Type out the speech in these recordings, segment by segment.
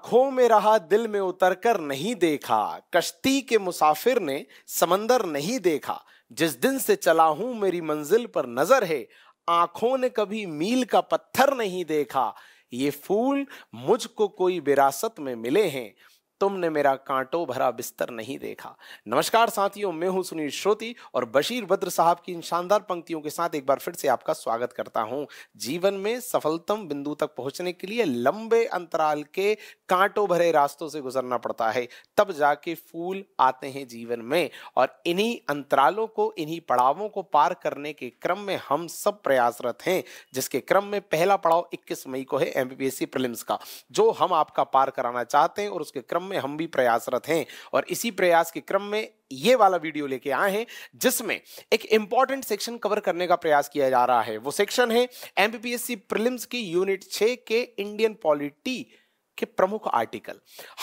आंखों में रहा दिल में उतर कर नहीं देखा, कश्ती के मुसाफिर ने समंदर नहीं देखा। जिस दिन से चला हूं मेरी मंजिल पर नजर है, आंखों ने कभी मील का पत्थर नहीं देखा। ये फूल मुझको कोई विरासत में मिले हैं, तुमने मेरा कांटों भरा बिस्तर नहीं देखा। नमस्कार साथियों, मैं हूं सुनील श्रोती और बशीर बद्र साहब की इन शानदार पंक्तियों के साथ एक बार फिर से आपका स्वागत करता हूं। जीवन में सफलतम बिंदु तक पहुंचने के लिए लंबे अंतराल के कांटों भरे रास्तों से गुजरना पड़ता है, तब जाके फूल आते हैं जीवन में। और इन्हीं अंतरालों को, इन्हीं पड़ावों को पार करने के क्रम में हम सब प्रयासरत हैं, जिसके क्रम में पहला पड़ाव 21 मई को है एमपीपीएससी प्रीलिम्स का, जो हम आपका पार कराना चाहते हैं और उसके क्रम में हम भी प्रयासरत हैं। और इसी प्रयास के क्रम में ये वाला वीडियो लेके आए हैं, जिसमें एक इंपॉर्टेंट सेक्शन कवर करने का प्रयास किया जा रहा है। वो सेक्शन है एमपीपीएससी प्रीलिम्स की यूनिट 6 के इंडियन पॉलिटी के प्रमुख आर्टिकल।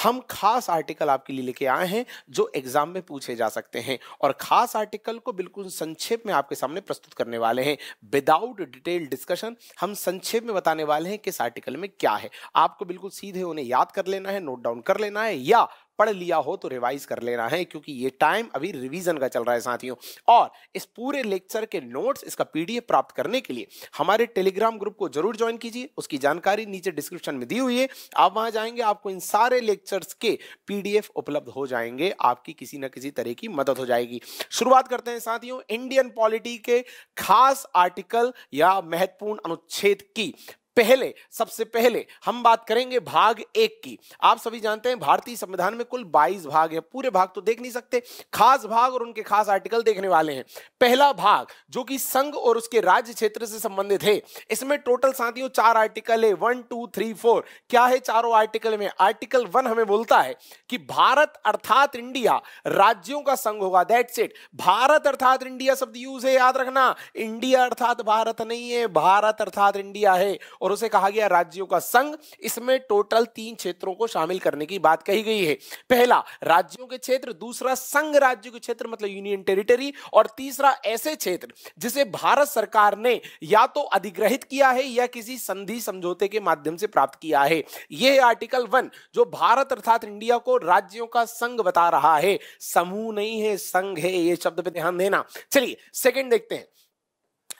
हम खास आर्टिकल आपके लिए लेके आए हैं जो एग्जाम में पूछे जा सकते हैं, और खास आर्टिकल को बिल्कुल संक्षेप में आपके सामने प्रस्तुत करने वाले हैं। विदाउट डिटेल डिस्कशन हम संक्षेप में बताने वाले हैं किस आर्टिकल में क्या है। आपको बिल्कुल सीधे उन्हें याद कर लेना है, नोट डाउन कर लेना है, या पढ़ लिया हो तो रिवाइज कर लेना है, क्योंकि ये टाइम अभी रिवीजन का चल रहा है साथियों। और इस पूरे लेक्चर के नोट्स, इसका पीडीएफ प्राप्त करने के लिए हमारे टेलीग्राम ग्रुप को जरूर ज्वाइन कीजिए। उसकी जानकारी नीचे डिस्क्रिप्शन में दी हुई है, आप वहां जाएंगे, आपको इन सारे लेक्चर्स के पीडीएफ उपलब्ध हो जाएंगे, आपकी किसी न किसी तरह की मदद हो जाएगी। शुरुआत करते हैं साथियों इंडियन पॉलिटी के खास आर्टिकल या महत्वपूर्ण अनुच्छेद की। सबसे पहले हम बात करेंगे भाग 1 की। आप सभी जानते हैं भारतीय संविधान में कुल 22 भाग हैं, पूरे भाग तो देख नहीं सकते, खास भाग और उनके खास आर्टिकल देखने वाले हैं। पहला भाग जो कि संघ और उसके राज्य क्षेत्र से संबंधित है, इसमें टोटल साथियों 4 आर्टिकल है, 1 2 3 4। क्या है चारों आर्टिकल में? आर्टिकल 1 हमें बोलता है कि भारत अर्थात इंडिया राज्यों का संघ होगा, दैट्स इट। भारत अर्थात इंडिया शब्द यूज है, याद रखना, इंडिया अर्थात भारत नहीं है, भारत अर्थात इंडिया है, और उसे कहा गया राज्यों का संघ। इसमें टोटल 3 क्षेत्रों को शामिल करने की बात कही गई है। पहला राज्यों के क्षेत्र, दूसरा संघ राज्यों के क्षेत्र मतलब यूनियन टेरिटरी, और तीसरा ऐसे क्षेत्र जिसे भारत सरकार ने या तो अधिग्रहित किया है या किसी संधि समझौते के माध्यम से प्राप्त किया है। यह आर्टिकल 1 जो भारत अर्थात इंडिया को राज्यों का संघ बता रहा है, समूह नहीं है, संघ है, यह शब्द पे ध्यान देना। चलिए सेकंड देखते हैं।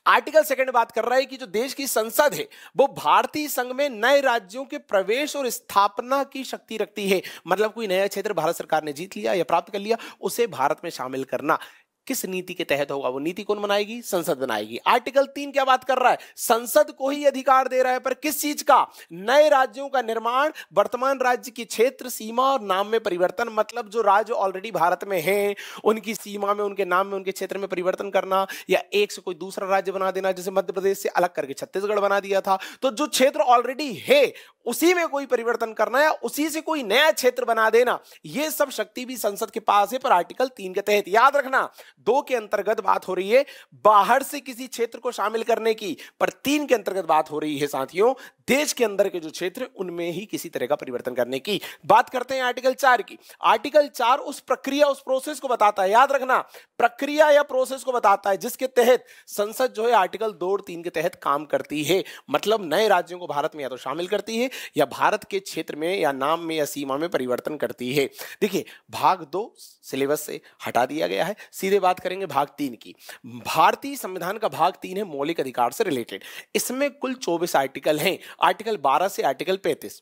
आर्टिकल 2 बात कर रहा है कि जो देश की संसद है वो भारतीय संघ में नए राज्यों के प्रवेश और स्थापना की शक्ति रखती है। मतलब कोई नया क्षेत्र भारत सरकार ने जीत लिया या प्राप्त कर लिया, उसे भारत में शामिल करना किस नीति के तहत होगा? वो नीति कौन बनाएगी? संसद बनाएगी। आर्टिकल 3 क्या बात कर रहा है? संसद को ही अधिकार दे रहा है, पर किस चीज का? नए राज्यों का निर्माण, वर्तमान राज्य की क्षेत्र सीमा और नाम में परिवर्तन। मतलब जो राज्य ऑलरेडी भारत में हैं उनकी सीमा में, उनके नाम में, उनके क्षेत्र में परिवर्तन करना, या एक से कोई दूसरा राज्य बना देना, जैसे मध्य प्रदेश से अलग करके छत्तीसगढ़ बना दिया था। तो जो क्षेत्र ऑलरेडी है उसी में कोई परिवर्तन करना या उसी से कोई नया क्षेत्र बना देना, यह सब शक्ति भी संसद के पास है, पर आर्टिकल 3 के तहत। याद रखना 2 के अंतर्गत बात हो रही है बाहर से किसी क्षेत्र को शामिल करने की, पर 3 के अंतर्गत बात हो रही है साथियों देश के अंदर के जो क्षेत्र उनमें ही किसी तरह का परिवर्तन करने की। बात करते हैं आर्टिकल 4 की। आर्टिकल 4 उस प्रक्रिया, उस प्रोसेस को बताता है, याद रखना, प्रक्रिया या प्रोसेस को बताता है जिसके तहत संसद जो है आर्टिकल 2 और 3 के तहत काम करती है। मतलब नए राज्यों को भारत में या तो शामिल करती है या भारत के क्षेत्र में या नाम में या सीमा में परिवर्तन करती है। देखिए भाग 2 सिलेबस से हटा दिया गया है, सीधे बात करेंगे भाग 3 की। भारतीय संविधान का भाग 3 है मौलिक अधिकार से रिलेटेड। इसमें कुल 24 आर्टिकल हैं, आर्टिकल 12 से आर्टिकल 35।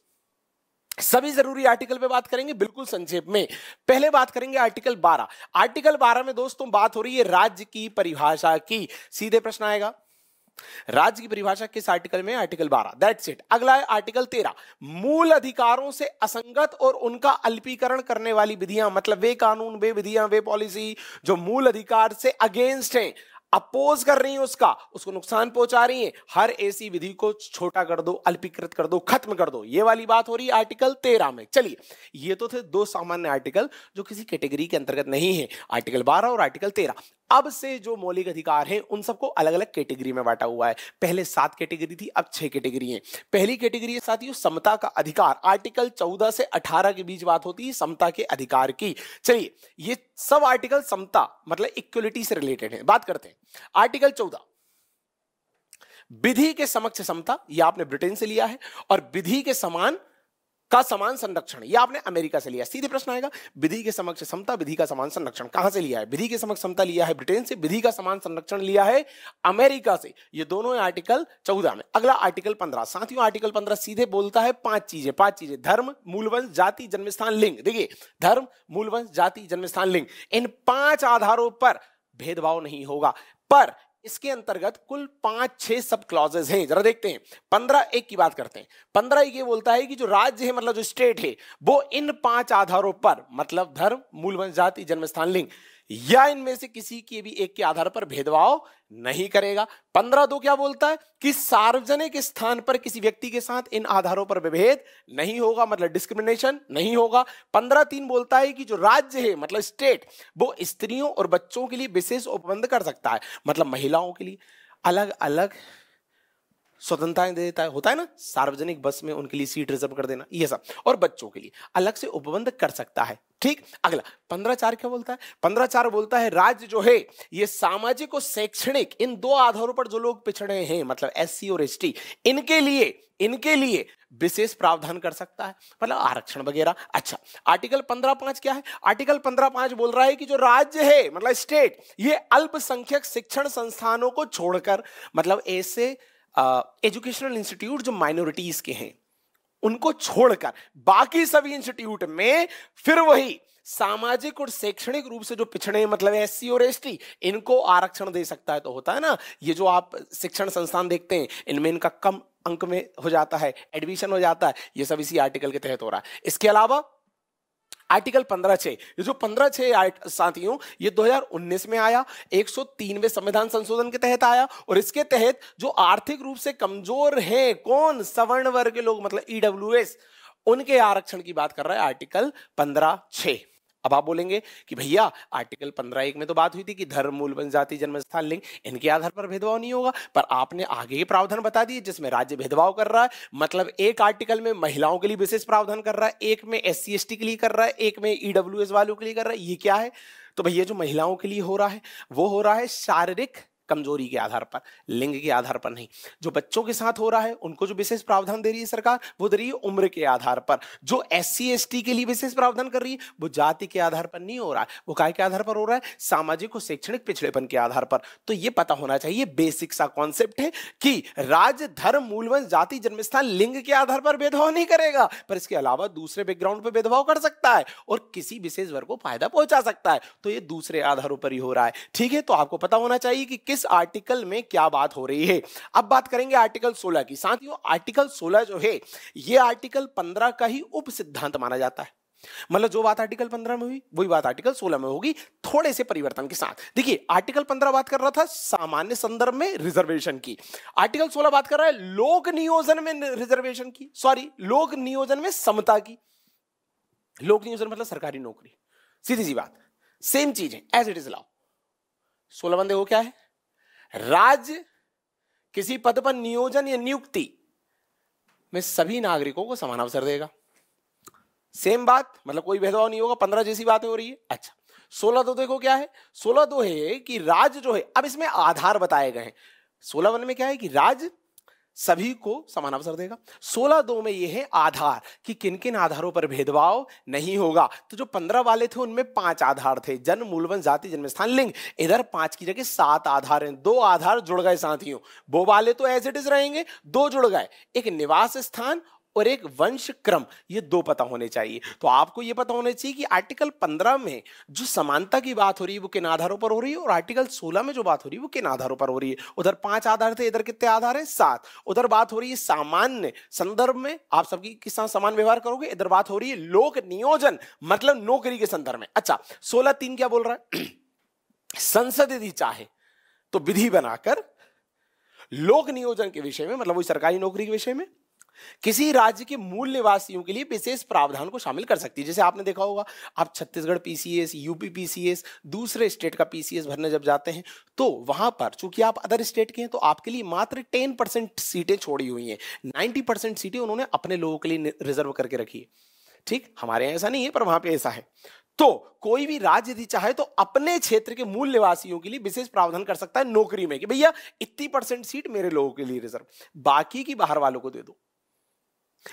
सभी जरूरी आर्टिकल पे बात करेंगे बिल्कुल संक्षेप में। पहले बात करेंगे आर्टिकल 12। आर्टिकल 12 में दोस्तों बात हो रही है राज्य की परिभाषा की। सीधे प्रश्न आएगा, राज्य की परिभाषा किस आर्टिकल में? Article 12, that's it. अगला है आर्टिकल 13, मूल अधिकारों से असंगत और उनका अल्पीकरण करने वाली विधियां। मतलब वे कानून, वे विधियां, वे पॉलिसी जो मूल अधिकार से अगेंस्ट हैं, अपोज कर रही है उसको नुकसान पहुंचा रही है, हर ऐसी विधि को छोटा कर दो, अल्पीकृत कर दो, खत्म कर दो। ये वाली बात हो रही है आर्टिकल 13 में। चलिए ये तो थे 2 सामान्य आर्टिकल जो किसी कैटेगरी के अंतर्गत नहीं है, आर्टिकल 12 और आर्टिकल 13। अब से जो मौलिक अधिकार हैं उन सबको अलग अलग कैटेगरी में बांटा हुआ है। पहले 7 कैटेगरी थी, अब 6 कैटेगरी हैं। पहली कैटेगरी है साथियों समता का अधिकार। आर्टिकल 14 से 18 के बीच बात होती है समता के अधिकार की। चलिए ये सब आर्टिकल समता मतलब इक्वलिटी से रिलेटेड है। बात करते हैं आर्टिकल 14, विधि के समक्ष समता, यह आपने ब्रिटेन से लिया है, और विधि के समान का समान संरक्षण, यह आपने अमेरिका से लिया। सीधे प्रश्न आएगा, विधि के समक्ष समता, विधि का समान संरक्षण कहां से लिया है? विधि के समक्ष समता लिया है ब्रिटेन से, विधि का समान संरक्षण लिया है अमेरिका से। ये दोनों है आर्टिकल 14 में। अगला आर्टिकल 15। साथियों आर्टिकल 15 सीधे बोलता है पांच चीजें, धर्म, मूलवंश, जाति, जन्मस्थान, लिंग। देखिए, धर्म, मूलवंश, जाति, जन्मस्थान, लिंग, इन 5 आधारों पर भेदभाव नहीं होगा। पर इसके अंतर्गत कुल 5-6 सब क्लॉजेस हैं, जरा देखते हैं। 15(1) की बात करते हैं। 15(1) ये बोलता है कि जो राज्य है, मतलब जो स्टेट है, वो इन 5 आधारों पर, मतलब धर्म, मूलवंश, जाति, जन्मस्थान, लिंग, या इनमें से किसी के भी एक के आधार पर भेदभाव नहीं करेगा। 15(2) क्या बोलता है कि सार्वजनिक स्थान पर किसी व्यक्ति के साथ इन आधारों पर विभेद नहीं होगा, मतलब डिस्क्रिमिनेशन नहीं होगा। 15(3) बोलता है कि जो राज्य है, मतलब स्टेट, वो स्त्रियों और बच्चों के लिए विशेष उपबंध कर सकता है, मतलब महिलाओं के लिए अलग अलग स्वतंत्रताएं दे देता है। होता है ना, सार्वजनिक बस में उनके लिए सीट रिजर्व कर देना, ये सब, और बच्चों के लिए अलग से उपबंध कर सकता है। ठीक। अगला 15(4) क्या बोलता है? 15(4) बोलता है राज्य जो है ये सामाजिक और शैक्षणिक इन 2 आधारों पर जो लोग पिछड़े हैं, मतलब SC और ST, इनके लिए विशेष प्रावधान कर सकता है, मतलब आरक्षण वगैरह। अच्छा, आर्टिकल 15(5) क्या है? आर्टिकल 15(5) बोल रहा है कि जो राज्य है, मतलब स्टेट, ये अल्पसंख्यक शिक्षण संस्थानों को छोड़कर, मतलब ऐसे एजुकेशनल इंस्टीट्यूट जो माइनॉरिटीज के हैं उनको छोड़कर बाकी सभी इंस्टीट्यूट में फिर वही सामाजिक और शैक्षणिक रूप से जो पिछड़े, मतलब SC और ST, इनको आरक्षण दे सकता है। तो होता है ना, ये जो आप शिक्षण संस्थान देखते हैं, इनमें इनका कम अंक में हो जाता है, एडमिशन हो जाता है, ये सब इसी आर्टिकल के तहत हो रहा है। इसके अलावा आर्टिकल 15(6), ये जो 15(6) साथियों, ये 2019 में आया, 103वें संविधान संशोधन के तहत आया, और इसके तहत जो आर्थिक रूप से कमजोर हैं, कौन? सवर्ण वर्ग के लोग, मतलब EWS, उनके आरक्षण की बात कर रहा है आर्टिकल 15(6). अब आप बोलेंगे कि भैया आर्टिकल 15(1) में तो बात हुई थी कि धर्म, मूलवंश, जाति, जन्मस्थान, लिंग, इनके आधार पर भेदभाव नहीं होगा, पर आपने आगे के प्रावधान बता दिए जिसमें राज्य भेदभाव कर रहा है। मतलब एक आर्टिकल में महिलाओं के लिए विशेष प्रावधान कर रहा है, एक में SC ST के लिए कर रहा है, एक में EWS वालों के लिए कर रहा है। ये क्या है? तो भैया जो महिलाओं के लिए हो रहा है वो हो रहा है शारीरिक कमजोरी के आधार पर, लिंग के आधार पर नहीं। जो बच्चों के साथ हो रहा है उनको जो विशेष प्रावधान दे रही है सरकार, वो दे रही है उम्र के आधार पर। जो SC ST के लिए विशेष प्रावधान कर रही है वो जाति के आधार पर नहीं हो रहा है, वो काय के आधार पर हो रहा है? सामाजिक और शैक्षणिक पिछड़ेपन के आधार पर। तो ये पता होना चाहिए, बेसिक सा कॉन्सेप्ट है कि राज्य धर्म, मूलवंश, जाति, जन्मस्थान, लिंग के आधार पर भेदभाव नहीं करेगा, पर इसके अलावा दूसरे बैकग्राउंड पर भेदभाव कर सकता है और किसी विशेष वर्ग को फायदा पहुंचा सकता है। तो ये दूसरे आधारों पर ही हो रहा है। ठीक है, तो आपको पता होना चाहिए कि किस आर्टिकल में क्या बात हो रही है। अब बात करेंगे आर्टिकल 16 की। साथियों आर्टिकल 16 जो है ये आर्टिकल 15 का ही उप सिद्धांत माना जाता है। मतलब जो बात आर्टिकल 15 में हुई वही बात आर्टिकल 16 में होगी, थोड़े से परिवर्तन के साथ। देखिए, आर्टिकल 15 बात कर रहा था सामान्य संदर्भ में रिजर्वेशन की, आर्टिकल 16 बात कर रहा है लोक नियोजन में रिजर्वेशन की, सॉरी लोक नियोजन में समता की। लोक नियोजन मतलब सरकारी नौकरी, सीधी सी बात, सेम चीज है, एज इट इज लॉ। 16 बंदे वो क्या है? राज्य किसी पद पर नियोजन या नियुक्ति में सभी नागरिकों को समान अवसर देगा। सेम बात, मतलब कोई भेदभाव नहीं होगा। 15 जैसी बातें हो रही है। अच्छा, 16(2) देखो क्या है? 16(2) है कि राज्य जो है, अब इसमें आधार बताए गए हैं। 16(1) में क्या है कि राज्य सभी को समान अवसर देगा। 16(2) में यह है आधार कि किन किन आधारों पर भेदभाव नहीं होगा। तो जो 15 वाले थे उनमें 5 आधार थे, जन्म, मूलवंश, जाति, जन्मस्थान, लिंग। इधर 5 की जगह 7 आधार हैं, 2 आधार जुड़ गए साथियों। वो वाले तो एज इट इज रहेंगे, 2 जुड़ गए, एक निवास स्थान और एक वंश क्रम, ये 2 पता होने चाहिए। तो आपको ये पता होना चाहिए कि आर्टिकल 15 में जो समानता की बात हो रही है वो किन आधारों पर हो रही है, और आर्टिकल 16 में जो बात हो रही है वो किन आधारों पर हो रही है। उधर 5 आधार थे, इधर कितने आधार हैं? 7। उधर बात हो रही है सामान्य संदर्भ में, आप सबकी के साथ समान व्यवहार करोगे। इधर बात हो रही है लोक नियोजन, मतलब नौकरी के संदर्भ में। अच्छा, 16(3) क्या बोल रहा है? संसद यदि चाहे तो विधि बनाकर लोक नियोजन के विषय में, मतलब वही सरकारी नौकरी के विषय में, किसी राज्य के मूल निवासियों के लिए विशेष प्रावधान को शामिल कर सकती है। जैसे आपने देखा होगा, आप छत्तीसगढ़ PCS, UP PCS, दूसरे स्टेट का PCS भरने जब जाते हैं तो वहां पर चूंकि आप अदर स्टेट के हैं तो आपके लिए मात्र 10% सीटें छोड़ी हुई हैं, 90% सीटें उन्होंने अपने लोगों के लिए रिजर्व करके रखी है। ठीक, हमारे यहाँ ऐसा नहीं है, पर वहां पे ऐसा है। तो कोई भी राज्य यदि चाहे तो अपने क्षेत्र के मूल निवासियों के लिए विशेष प्रावधान कर सकता है नौकरी में कि भैया इतनी % सीट मेरे लोगों के लिए रिजर्व, बाकी की बाहर वालों को दे दो।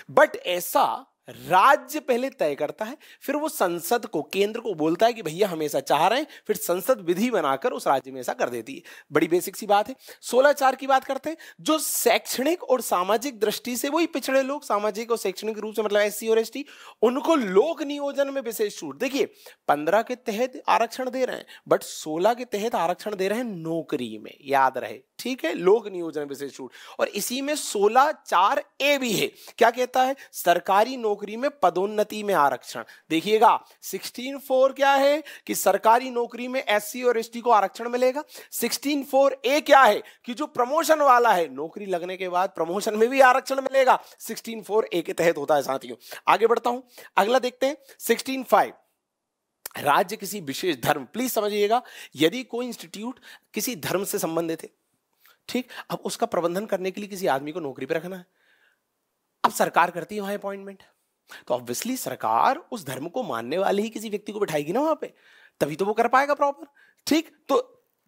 बट ऐसा राज्य पहले तय करता है, फिर वो संसद को, केंद्र को बोलता है कि भैया हम ऐसा चाह रहे हैं, फिर संसद विधि बनाकर उस राज्य में ऐसा कर देती है। बड़ी बेसिक सी बात है। 16(4) की बात करते हैं, जो शैक्षणिक और सामाजिक दृष्टि से वही पिछड़े लोग, सामाजिक और शैक्षणिक रूप से मतलब एससी और एसटी, उनको लोक नियोजन में विशेष छूट। देखिए 15 के तहत आरक्षण दे रहे हैं, बट 16 के तहत आरक्षण दे रहे हैं नौकरी में, याद रहे, ठीक है, लोक नियोजन विशेष छूट। और इसी में 16(4)A भी है। क्या कहता है? सरकारी नौकरी में पदोन्नति में आरक्षण। देखिएगा 16(4) क्या है कि सरकारी नौकरी में एससी और एसटी को आरक्षण मिलेगा। 16(4)A क्या है कि जो प्रमोशन वाला है, नौकरी लगने के बाद प्रमोशन में भी आरक्षण मिलेगा, 16(4)A के तहत होता है साथियों। आगे बढ़ता हूं, अगला देखते हैं 16(5). राज्य किसी विशेष धर्म, प्लीज समझिएगा, यदि कोई इंस्टीट्यूट किसी धर्म से संबंधित है, ठीक, अब उसका प्रबंधन करने के लिए किसी आदमी को नौकरी पे रखना है, अब सरकार करती है वहां अपॉइंटमेंट, तो ऑब्वियसली सरकार उस धर्म को मानने वाले ही किसी व्यक्ति को बिठाएगी ना वहां पे, तभी तो वो कर पाएगा प्रॉपर, ठीक। तो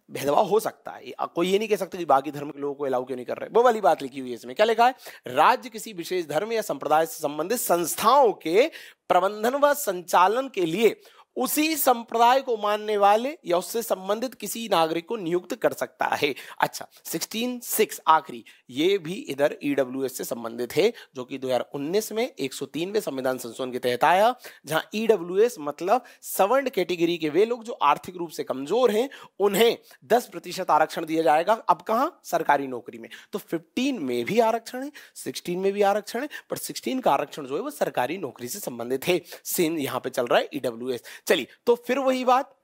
भेदभाव हो सकता है, कोई ये नहीं कह सकता कि बाकी धर्म के लोगों को अलाउ क्यों नहीं कर रहे। वो वाली बात लिखी हुई है इसमें, क्या लिखा है? राज्य किसी विशेष धर्म या संप्रदाय से संबंधित संस्थाओं के प्रबंधन व संचालन के लिए उसी संप्रदाय को मानने वाले या उससे संबंधित किसी नागरिक को नियुक्त कर सकता है। अच्छा 16(6) आखिरी, ये भी इधर ईडब्ल्यूएस से संबंधित है, जो कि 2019 में 103वें संविधान संशोधन के तहत आया, जहां ईडब्ल्यूएस मतलब सवर्ण कैटेगरी के वे लोग जो आर्थिक रूप से कमजोर हैं, उन्हें 10% आरक्षण दिया जाएगा। अब कहां? सरकारी नौकरी में। तो 15 में भी आरक्षण है, 16 में भी आरक्षण है, पर 16 का आरक्षण जो है वो सरकारी नौकरी से संबंधित है। सेम यहां पे चल रहा है ईडब्ल्यूएस। चलिए, तो फिर वही बात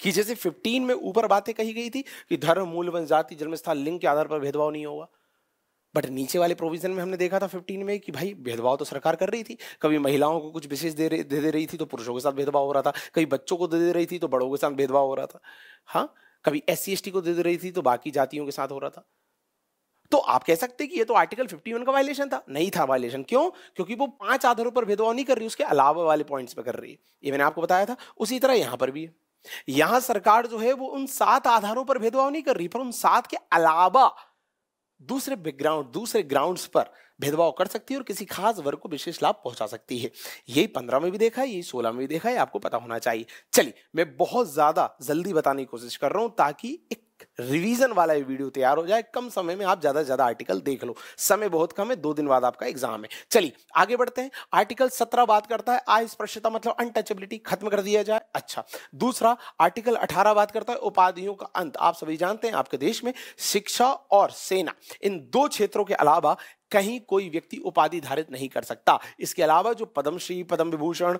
कि जैसे 15 में ऊपर बातें कही गई थी कि धर्म, मूल, वंश, जाति, जन्म स्थान, लिंग के आधार पर भेदभाव नहीं होगा, बट नीचे वाले प्रोविजन में हमने देखा था 15 में कि भाई भेदभाव तो सरकार कर रही थी। कभी महिलाओं को कुछ विशेष दे रही थी तो पुरुषों के साथ भेदभाव हो रहा था, कभी बच्चों को दे रही थी तो बड़ों के साथ भेदभाव हो रहा था, हाँ, कभी SC ST को दे रही थी तो बाकी जातियों के साथ हो रहा था। तो आप कह सकते हैं कि ये तो आर्टिकल 51 का वायलेशन था। नहीं था वायलेशन, क्यों? क्योंकि वो 5 आधारों पर भेदभाव नहीं कर रही, उसके अलावा वाले पॉइंट्स पे कर रही है, ये मैंने आपको बताया था। उसी तरह यहां पर भी है, यहां सरकार जो है वो उन 7 आधारों पर भेदभाव नहीं कर रही, पर उन 7 के अलावा दूसरे बैकग्राउंड, दूसरे ग्राउंड्स पर भेदभाव कर सकती है और किसी खास वर्ग को विशेष लाभ पहुंचा सकती है। यही 15 में भी देखा है, यही 16 में भी देखा है, आपको पता होना चाहिए। चलिए, मैं बहुत ज्यादा जल्दी बताने की कोशिश कर रहा हूं ताकि एक रिवीजन वाला ये वीडियो तैयार हो जाए, कम समय में आप ज्यादा से ज्यादा आर्टिकल देख लो। समय बहुत कम है, 2 दिन बाद आपका एग्जाम है। चलिए आगे बढ़ते हैं। आर्टिकल 17 बात करता है अस्पृश्यता मतलब अनटचेबिलिटी खत्म कर दिया जाए। अच्छा, दूसरा आर्टिकल 18 बात करता है उपाधियों का अंत। आप सभी जानते हैं आपके देश में शिक्षा और सेना, इन 2 क्षेत्रों के अलावा कहीं कोई व्यक्ति उपाधि धारित नहीं कर सकता। इसके अलावा जो पद्मश्री, पद्म विभूषण,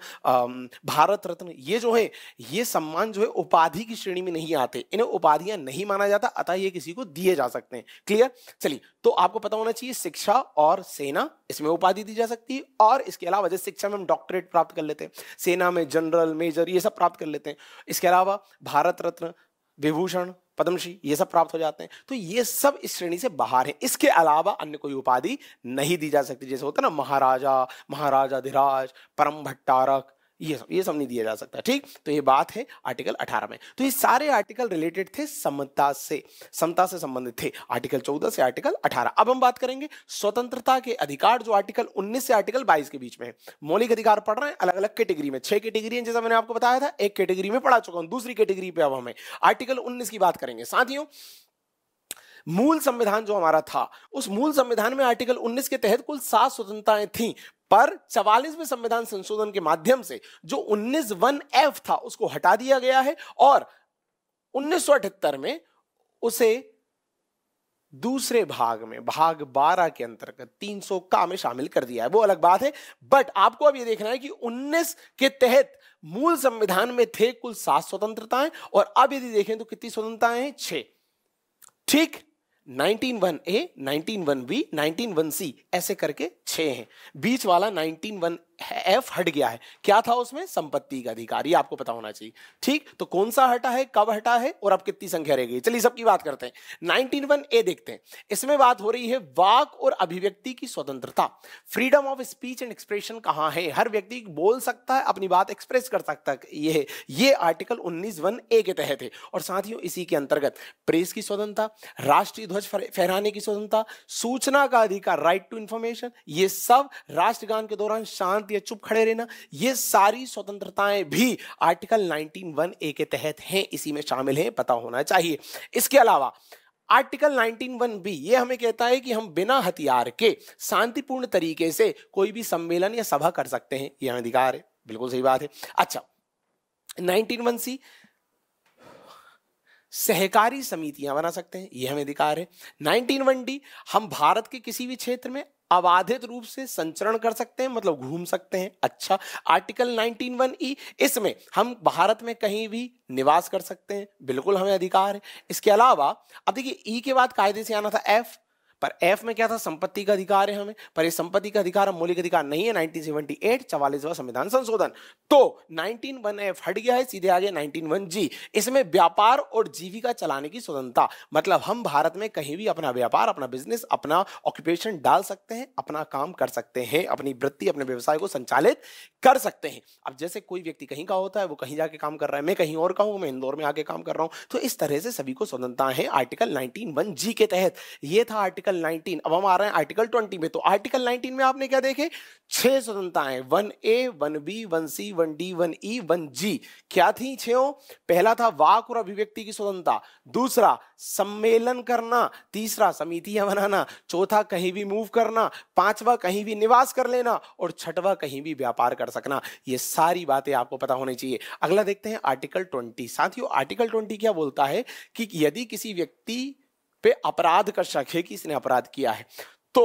भारत रत्न, ये जो है, ये सम्मान जो है उपाधि की श्रेणी में नहीं आते, इन्हें उपाधियां नहीं माना जाता, अतः ये किसी को दिए जा सकते हैं। क्लियर? चलिए, तो आपको पता होना चाहिए शिक्षा और सेना, इसमें उपाधि दी जा सकती है, और इसके अलावा जैसे शिक्षा में हम डॉक्टरेट प्राप्त कर लेते हैं, सेना में जनरल, मेजर, ये सब प्राप्त कर लेते हैं। इसके अलावा भारत रत्न, विभूषण, पद्मश्री, ये सब प्राप्त हो जाते हैं। तो ये सब इस श्रेणी से बाहर है। इसके अलावा अन्य कोई उपाधि नहीं दी जा सकती, जैसे होता है ना महाराजा, महाराजाधिराज, परम भट्टारक, ये सब नहीं दिया जा सकता। ठीक, तो ये बात है आर्टिकल 18 में। तो ये सारे आर्टिकल रिलेटेड थे समता से संबंधित थे, आर्टिकल 14 से आर्टिकल 18। अब हम बात करेंगे स्वतंत्रता के अधिकार, जो आर्टिकल 19 से आर्टिकल 22 के बीच में है। मौलिक अधिकार पढ़ रहे हैं अलग अलग कैटेगरी में, 6 कैटेगरी है जैसा मैंने आपको बताया था। एक कैटेगरी में पढ़ा चुका हूं, दूसरी कैटेगरी पे अब हमें आर्टिकल 19 की बात करेंगे। साथियों, मूल संविधान जो हमारा था, उस मूल संविधान में आर्टिकल 19 के तहत कुल 7 स्वतंत्रताएं थीं, पर 44वें संविधान संशोधन के माध्यम से जो 19(1)(f) था उसको हटा दिया गया है, और 1978 में उसे दूसरे भाग में, भाग 12 के अंतर्गत 300 का में शामिल कर दिया है। वो अलग बात है, बट आपको अब ये देखना है कि 19 के तहत मूल संविधान में थे कुल 7 स्वतंत्रताएं, और अब यदि देखें तो कितनी स्वतंत्रताएं हैं? 6। ठीक, 19(1)(a), 19(1)(b), 19(1)(c, ऐसे करके 6 हैं। बीच वाला 19(1) एफ हट गया है। क्या था उसमें? संपत्ति का अधिकार, ये आपको पता होना चाहिए। ठीक, तो कौन सा हटा है, कब हटा है और अब कितनी संख्या रह गई? चलिए सबकी बात करते हैं। 19(1)(a) देखते हैं। इसमें बात हो रही है वाक और अभिव्यक्ति की स्वतंत्रता, freedom of speech and expression कहां है? हर व्यक्ति बोल सकता है, अपनी बात एक्सप्रेस कर सकता है, ये आर्टिकल 19(1)(a) के तहत है। और साथियों इसी के अंतर्गत प्रेस की स्वतंत्रता, राष्ट्रीय ध्वज फहराने की स्वतंत्रता, सूचना का अधिकार, राइट टू इंफॉर्मेशन, ये सब, राष्ट्रगान के दौरान शांत या चुप खड़े रहना, ये सारी स्वतंत्रताएं भी आर्टिकल 19(1)(a) के तहत हैं, इसी में शामिल हैं, पता होना चाहिए। इसके अलावा आर्टिकल 19(1)(b) ये हमें कहता है कि हम बिना हथियार के शांतिपूर्ण तरीके से कोई भी सम्मेलन या सभा कर सकते हैं, यह अधिकार है। बिल्कुल सही बात है। अच्छा, 19(1)(c) सहकारी समितियां बना सकते हैं, यह हमें अधिकार है। 19(1)(d) हम भारत के किसी भी क्षेत्र में अबाधित रूप से संचरण कर सकते हैं, मतलब घूम सकते हैं। अच्छा, आर्टिकल 19(1)(e) इसमें हम भारत में कहीं भी निवास कर सकते हैं, बिल्कुल हमें अधिकार है। इसके अलावा अब देखिए ई के बाद कायदे से आना था एफ, पर एफ में क्या था? संपत्ति का अधिकार है हमें, पर ये संपत्ति का अधिकार मौलिक अधिकार नहीं है। 1978 44वां संविधान संशोधन, तो 19(1)(f) हट गया है, सीधे आ गया 19(1)(g). इसमें व्यापार और जीविका चलाने की स्वतंत्रता, मतलब हम भारत में कहीं भी अपना व्यापार, अपना बिजनेस, अपना ऑक्यूपेशन डाल सकते हैं, अपना काम कर सकते हैं, अपनी वृत्ति, अपने व्यवसाय को संचालित कर सकते हैं। अब जैसे कोई व्यक्ति कहीं का होता है, वो कहीं जाके काम कर रहा है, मैं कहीं और का हूं, मैं इंदौर में आके काम कर रहा हूं, तो इस तरह से सभी को स्वतंत्रता है आर्टिकल 19(1)(g) के तहत। ये था आर्टिकल 19। अब हम आ रहे हैं आर्टिकल 20 में। तो आर्टिकल 19 में आपने क्या देखे? 6 स्वतंत्रताएं, 1(a), 1(b), 1(c), 1(d), 1(e), 1(g). क्या थी 6? पहला था वाक और अभिव्यक्ति की स्वतंत्रता, दूसरा सम्मेलन करना, तीसरा समितियां बनाना, चौथा कहीं भी मूव करना, पांचवा कहीं भी निवास कर लेना, और छठवा कहीं भी व्यापार कर सकना। ये सारी बातें आपको पता होनी चाहिए। अगला देखते हैं आर्टिकल 20। साथियों आर्टिकल 20 क्या बोलता है कि यदि किसी व्यक्ति पे अपराध का शक है कि इसने अपराध किया है, तो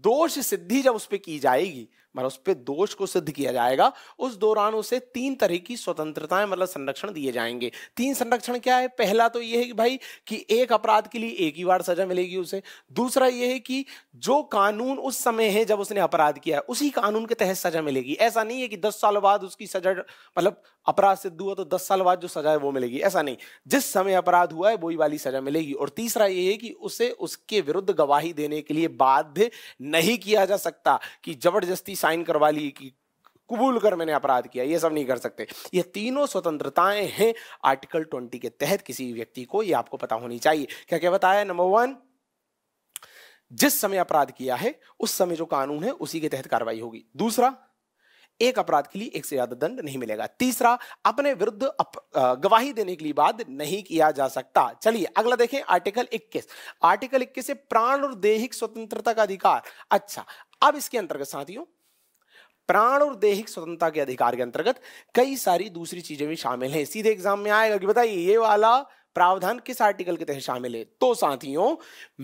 दोष सिद्धि जब उस पे की जाएगी, मतलब उस पे दोष को सिद्ध किया जाएगा, उस दौरान उसे 3 तरह की स्वतंत्रताएं, मतलब संरक्षण दिए जाएंगे। 3 संरक्षण क्या है? पहला तो यह है कि भाई कि एक अपराध के लिए एक ही बार सजा मिलेगी उसे। दूसरा यह है कि जो कानून उस समय है जब उसने अपराध किया है, उसी कानून के तहत सजा मिलेगी। ऐसा नहीं है कि 10 साल बाद उसकी सजा, मतलब अपराध सिद्ध हुआ तो 10 साल बाद जो सजा है वो मिलेगी, ऐसा नहीं, जिस समय अपराध हुआ है वही वाली सजा मिलेगी। और तीसरा यह है कि उसे उसके विरुद्ध गवाही देने के लिए बाध्य नहीं किया जा सकता कि जबरदस्ती साइन करवा ली कि कबूल कर मैंने अपराध किया, ये सब नहीं कर सकते। ये तीनों स्वतंत्रताएं हैं आर्टिकल 20 के तहत किसी व्यक्ति को, ये आपको पता होनी चाहिए। क्या क्या बताया? नंबर 1, जिस समय अपराध किया है उस समय जो कानून है उसी के तहत कार्रवाई होगी। दूसरा, एक अपराध के लिए एक से ज्यादा दंड नहीं मिलेगा। तीसरा, अपने विरुद्ध गवाही देने के लिए बाध्य नहीं किया जा सकता। चलिए अगला देखें, आर्टिकल 21। आर्टिकल 21 से प्राण और दैहिक स्वतंत्रता का अधिकार। अच्छा, अब इसके अंतर्गत साथियों प्राण और दैहिक स्वतंत्रता के अधिकार के अंतर्गत कई सारी दूसरी चीजें भी शामिल हैं। सीधे एग्जाम में आएगा कि बताइए ये वाला प्रावधान किस आर्टिकल के तहत शामिल है? तो साथियों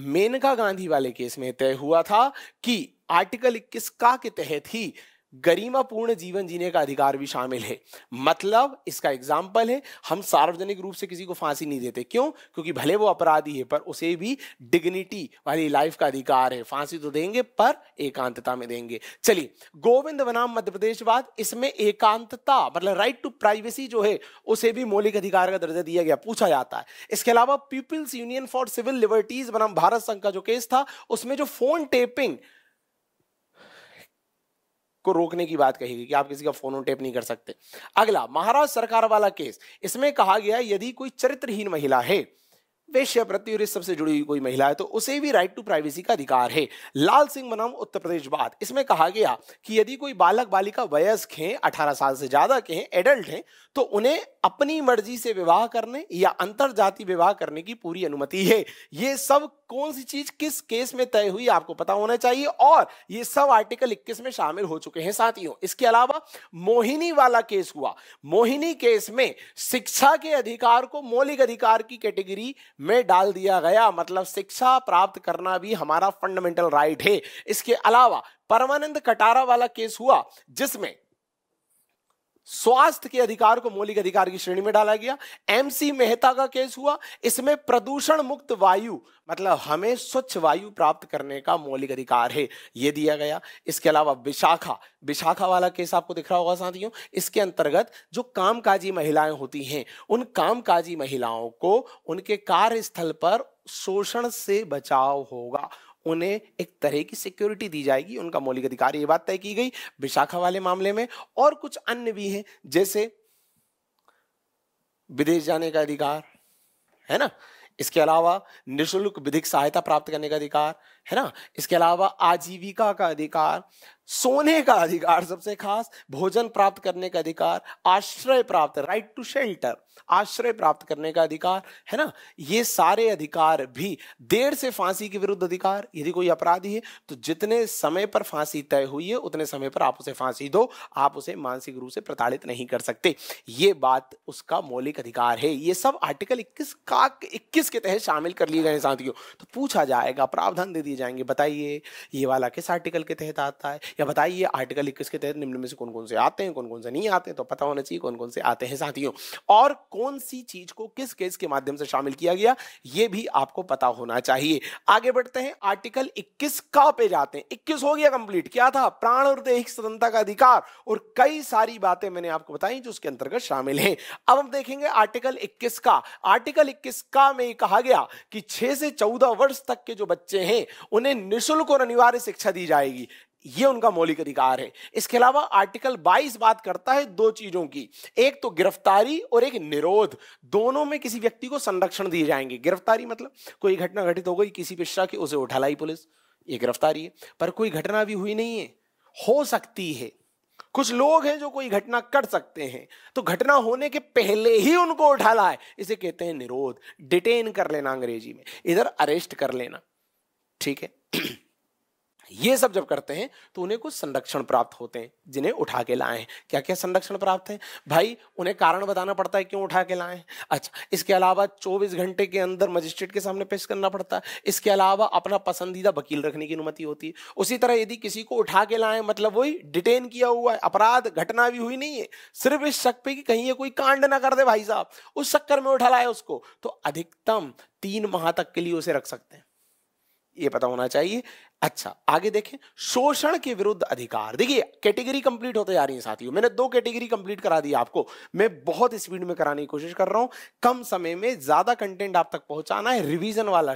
मेनका गांधी वाले केस में तय हुआ था कि आर्टिकल 21 का के तहत ही गरिमापूर्ण जीवन जीने का अधिकार भी शामिल है। मतलब इसका एग्जाम्पल है, हम सार्वजनिक रूप से किसी को फांसी नहीं देते। क्यों? क्योंकि भले वो अपराधी है पर उसे भी डिग्निटी वाली लाइफ का अधिकार है। फांसी तो देंगे पर एकांतता में देंगे। चलिए, गोविंद बनाम मध्य प्रदेशवाद, इसमें एकांतता मतलब राइट टू प्राइवेसी जो है उसे भी मौलिक अधिकार का दर्जा दिया गया, पूछा जाता है। इसके अलावा people's union for civil liberties बनाम भारत संघ का जो केस था, उसमें जो फोन टेपिंग को रोकने की बात कही गई कि आप किसी का फोन टेप नहीं कर सकते। अगला महाराष्ट्र सरकार वाला केस, इसमें कहा गया यदि कोई चरित्रहीन महिला है, वेश्यावृत्ति और इस सबसे जुड़ी हुई कोई महिला है, तो उसे भी राइट टू प्राइवेसी का अधिकार है। लाल सिंह बनाम उत्तर प्रदेश बात, इसमें कहा गया कि यदि कोई बालक बालिका वयस्क हैं, 18 साल से ज्यादा के हैं, एडल्ट हैं, तो उन्हें अपनी मर्जी से विवाह करने या अंतर जाति विवाह करने की पूरी अनुमति है। ये सब कौन सी चीज किस केस में तय हुई आपको पता होना चाहिए, और ये सब आर्टिकल 21 में शामिल हो चुके हैं साथियों। इसके अलावा मोहिनी वाला केस हुआ। मोहिनी केस में शिक्षा के अधिकार को मौलिक अधिकार की कैटेगरी में डाल दिया गया, मतलब शिक्षा प्राप्त करना भी हमारा फंडामेंटल राइट है। इसके अलावा परमानंद कटारा वाला केस हुआ जिसमें स्वास्थ्य के अधिकार को मौलिक अधिकार की श्रेणी में डाला गया। एमसी मेहता का केस हुआ, इसमें प्रदूषण मुक्त वायु मतलब हमें स्वच्छ वायु प्राप्त करने का मौलिक अधिकार है, यह दिया गया। इसके अलावा विशाखा वाला केस आपको दिख रहा होगा साथियों। इसके अंतर्गत जो कामकाजी महिलाएं होती हैं, उन कामकाजी महिलाओं को उनके कार्यस्थल पर शोषण से बचाव होगा, उन्हें एक तरह की सिक्योरिटी दी जाएगी, उनका मौलिक अधिकार, ये बात तय की गई विशाखा वाले मामले में। और कुछ अन्य भी हैं, जैसे विदेश जाने का अधिकार है ना, इसके अलावा निःशुल्क विधिक सहायता प्राप्त करने का अधिकार है ना, इसके अलावा आजीविका का अधिकार, सोने का अधिकार, सबसे खास भोजन प्राप्त करने का अधिकार, आश्रय प्राप्त, राइट टू शेल्टर, आश्रय प्राप्त करने का अधिकार है ना, ये सारे अधिकार भी। देर से फांसी के विरुद्ध अधिकार, यदि कोई अपराधी है तो जितने समय पर फांसी तय हुई है उतने समय पर आप उसे फांसी दो, आप उसे मानसिक रूप से प्रताड़ित नहीं कर सकते, ये बात उसका मौलिक अधिकार है। ये सब आर्टिकल 21 के तहत शामिल कर लिए गए साथियों। तो पूछा जाएगा, प्रावधान दे दिए जाएंगे, बताइए ये वाला किस आर्टिकल के तहत आता है, या बताइए आर्टिकल 21 के तहत निम्न में से कौन कौन से आते हैं, कौन कौन से नहीं आते, तो पता होना चाहिए कौन कौन से आते हैं साथियों, और कौन सी चीज को किस केस के माध्यम से शामिल किया गया ये भी आपको पता होना चाहिए। आगे बढ़ते हैं, आर्टिकल 21 का पे जाते हैं। 21 हो गया कंप्लीट, क्या था, प्राण और दैहिक स्वतंत्रता का अधिकार, और कई सारी बातें मैंने आपको बताई जो उसके अंतर्गत शामिल हैं। अब हम देखेंगे आर्टिकल 21 का। आर्टिकल 21 का में कहा गया कि 6 से 14 वर्ष तक के जो बच्चे हैं उन्हें निःशुल्क और अनिवार्य शिक्षा दी जाएगी, ये उनका मौलिक अधिकार है। इसके अलावा आर्टिकल 22 बात करता है दो चीजों की, एक तो गिरफ्तारी और एक निरोध, दोनों में किसी व्यक्ति को संरक्षण दिए जाएंगे। गिरफ्तारी मतलब कोई घटना घटित हो गई किसी पिछड़ा की, उसे उठा लाई पुलिस, ये गिरफ्तारी है। पर कोई घटना भी हुई नहीं है, हो सकती है, कुछ लोग हैं जो कोई घटना कर सकते हैं, तो घटना होने के पहले ही उनको उठा लाए, इसे कहते हैं निरोध, डिटेन कर लेना अंग्रेजी में, इधर अरेस्ट कर लेना, ठीक है। ये सब जब करते हैं तो उन्हें कुछ संरक्षण प्राप्त होते हैं, जिन्हें उठा के लाए हैं। क्या क्या संरक्षण प्राप्त है भाई, उन्हें कारण बताना पड़ता है क्यों उठा के लाए हैं। अच्छा, इसके अलावा 24 घंटे के अंदर मजिस्ट्रेट के सामने पेश करना पड़ता है। इसके अलावा अपना पसंदीदा वकील रखने की अनुमति होती है। उसी तरह यदि किसी को उठा के लाए मतलब वही डिटेन किया हुआ है, अपराध घटना भी हुई नहीं है, सिर्फ इस शक पे कि कहीं ये कोई कांड ना कर दे भाई साहब, उस चक्कर में उठा लाए उसको, तो अधिकतम 3 माह तक के लिए उसे रख सकते हैं, ये पता होना चाहिए। अच्छा, आगे देखें, शोषण के विरुद्ध अधिकार। देखिए कैटेगरी कंप्लीट होते जा रही है साथियों, मैंने 2 कैटेगरी कंप्लीट करा दी आपको, मैं बहुत स्पीड में कराने की कोशिश कर रहा हूं, कम समय में ज्यादा कंटेंट आप तक पहुंचाना है। रिवीजन वाला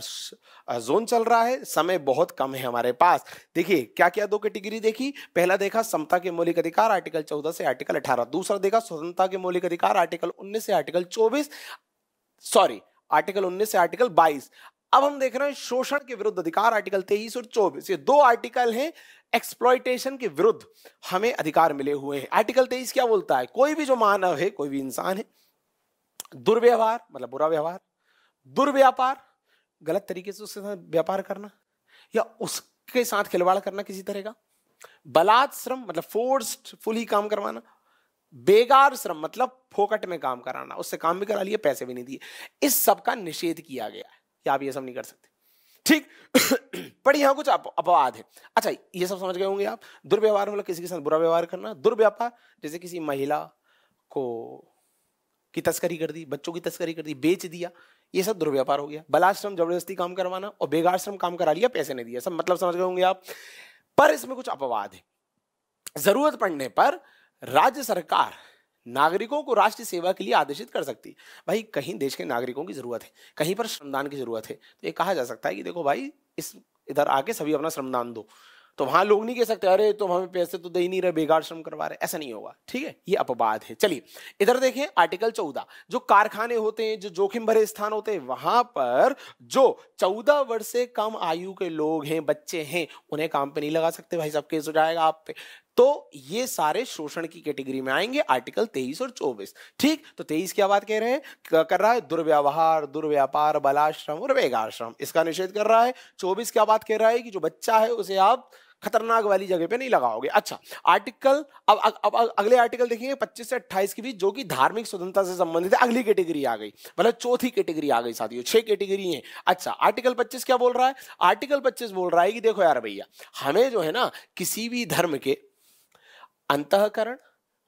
जोन चल रहा है, समय बहुत कम है हमारे पास। देखिए क्या क्या 2 कैटेगरी देखी, पहला देखा समता के मौलिक अधिकार आर्टिकल 14 से आर्टिकल 18, दूसरा देखा स्वतंत्रता के मौलिक अधिकार आर्टिकल 19 से आर्टिकल 22, आर्टिकल 19 से आर्टिकल 22। अब हम देख रहे हैं शोषण के विरुद्ध अधिकार आर्टिकल 23 और 24, ये 2 आर्टिकल हैं एक्सप्लॉयटेशन के विरुद्ध हमें अधिकार मिले हुए हैं। आर्टिकल 23 क्या बोलता है, कोई भी जो मानव है, कोई भी इंसान है, दुर्व्यवहार मतलब बुरा व्यवहार, दुर्व्यापार गलत तरीके से उसके साथ व्यापार करना या उसके साथ खिलवाड़ करना किसी तरह का, बलात् श्रम मतलब फोर्सफुली काम करवाना, बेगार श्रम मतलब फोकट में काम कराना, उससे काम भी करा लिया पैसे भी नहीं दिए, इस सब का निषेध किया गया है कि आप ये सब नहीं कर सकते, ठीक। पर यहां कुछ अपवाद है। अच्छा, ये सब समझ गए होंगे आप। दुर्व्यवहार मतलब किसी के साथ बुरा व्यवहार करना, दुर्व्यापार जैसे किसी महिला को की तस्करी कर दी, बच्चों की तस्करी कर दी, बेच दिया, ये सब दुर्व्यापार हो गया। बलाश्रम जबरदस्ती काम करवाना, और बेगाश्रम काम करा लिया पैसे नहीं दिया, सब मतलब समझ गए होंगे आप। पर इसमें कुछ अपवाद है, जरूरत पड़ने पर राज्य सरकार नागरिकों को राष्ट्रीय सेवा के लिए आदेशित कर सकती है। भाई कहीं देश के नागरिकों की जरूरत है, कहीं पर श्रमदान की जरूरत है, तो ये कहा जा सकता है कि देखो भाई इस इधर आके सभी अपना श्रमदान दो, तो वहां लोग नहीं कह सकते अरे तुम हमें पैसे तो दे ही नहीं रहे, बेकार श्रम करवा रहे, ऐसा नहीं होगा, ठीक है, ये अपवाद है। चलिए इधर देखें आर्टिकल 14, जो कारखाने होते हैं, जो जोखिम भरे स्थान होते हैं, वहां पर जो 14 वर्ष से कम आयु के लोग हैं, बच्चे हैं, उन्हें काम पे नहीं लगा सकते, भाई साहब केस हो जाएगा आप पे। तो ये सारे शोषण की कैटेगरी में आएंगे आर्टिकल 23 और 24, ठीक। तो 23 क्या बात कह रहे हैं, कर रहा है दुर्व्यवहार, दुर्व्यापार, बलाश्रम और बेगारश्रम, इसका निषेध कर रहा है। 24 क्या बात कह रहा है कि जो बच्चा है उसे आप खतरनाक वाली जगह पे नहीं लगाओगे। अच्छा, आर्टिकल अब अगले आर्टिकल देखेंगे 25 से 28 के बीच, जो कि धार्मिक स्वतंत्रता से संबंधित है, अगली कैटेगरी आ गई, मतलब चौथी कैटेगरी आ गई साथियों, 6 कैटेगरी हैं। अच्छा, आर्टिकल 25 क्या बोल रहा है, आर्टिकल 25 बोल रहा है कि देखो यार भैया, हमें जो है ना किसी भी धर्म के अंतःकरण,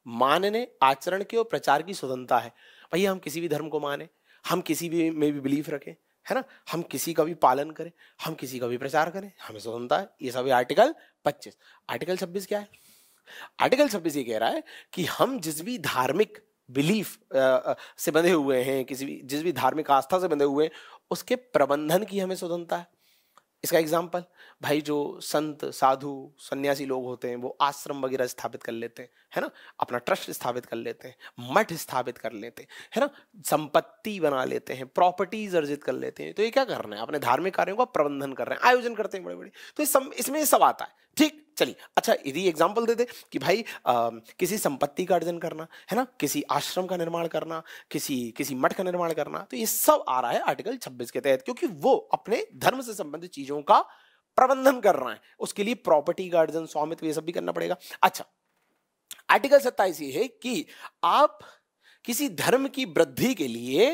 मानने, आचरण के और प्रचार की स्वतंत्रता है। भैया हम किसी भी धर्म को माने, हम किसी भी में भी बिलीफ रखें, है ना, हम किसी का भी पालन करें, हम किसी का भी प्रचार करें, हमें स्वतंत्रता है। ये सभी आर्टिकल 25। आर्टिकल 26 क्या है? आर्टिकल 26 ये कह रहा है कि हम जिस भी धार्मिक बिलीफ से बंधे हुए हैं, किसी भी जिस भी धार्मिक आस्था से बंधे हुए हैं, उसके प्रबंधन की हमें स्वतंत्रता है। इसका एग्जाम्पल, भाई जो संत साधु सन्यासी लोग होते हैं वो आश्रम वगैरह स्थापित कर लेते हैं, है ना, अपना ट्रस्ट स्थापित कर लेते हैं, मठ स्थापित कर लेते हैं, है ना, संपत्ति बना लेते हैं, प्रॉपर्टीज अर्जित कर लेते हैं। तो ये क्या कर रहे हैं? अपने धार्मिक कार्यों का प्रबंधन कर रहे हैं, आयोजन करते हैं बड़े बड़े। तो इसमें ये सब आता है। ठीक, चलिए, अच्छा यदि एग्जाम्पल दे दे कि भाई किसी संपत्ति का अर्जन करना, है ना, किसी आश्रम का निर्माण करना, किसी मठ का निर्माण करना, तो ये सब आ रहा है आर्टिकल 26 के तहत, क्योंकि वो अपने धर्म से संबंधित चीजों का प्रबंधन कर रहा है। उसके लिए प्रॉपर्टी का अर्जन, स्वामित्व, ये सब भी करना पड़ेगा। अच्छा, आर्टिकल 27 ये है कि आप किसी धर्म की वृद्धि के लिए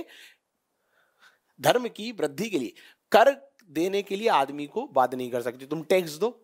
कर देने के लिए आदमी को बाध्य नहीं कर सकते। तुम टैक्स दो,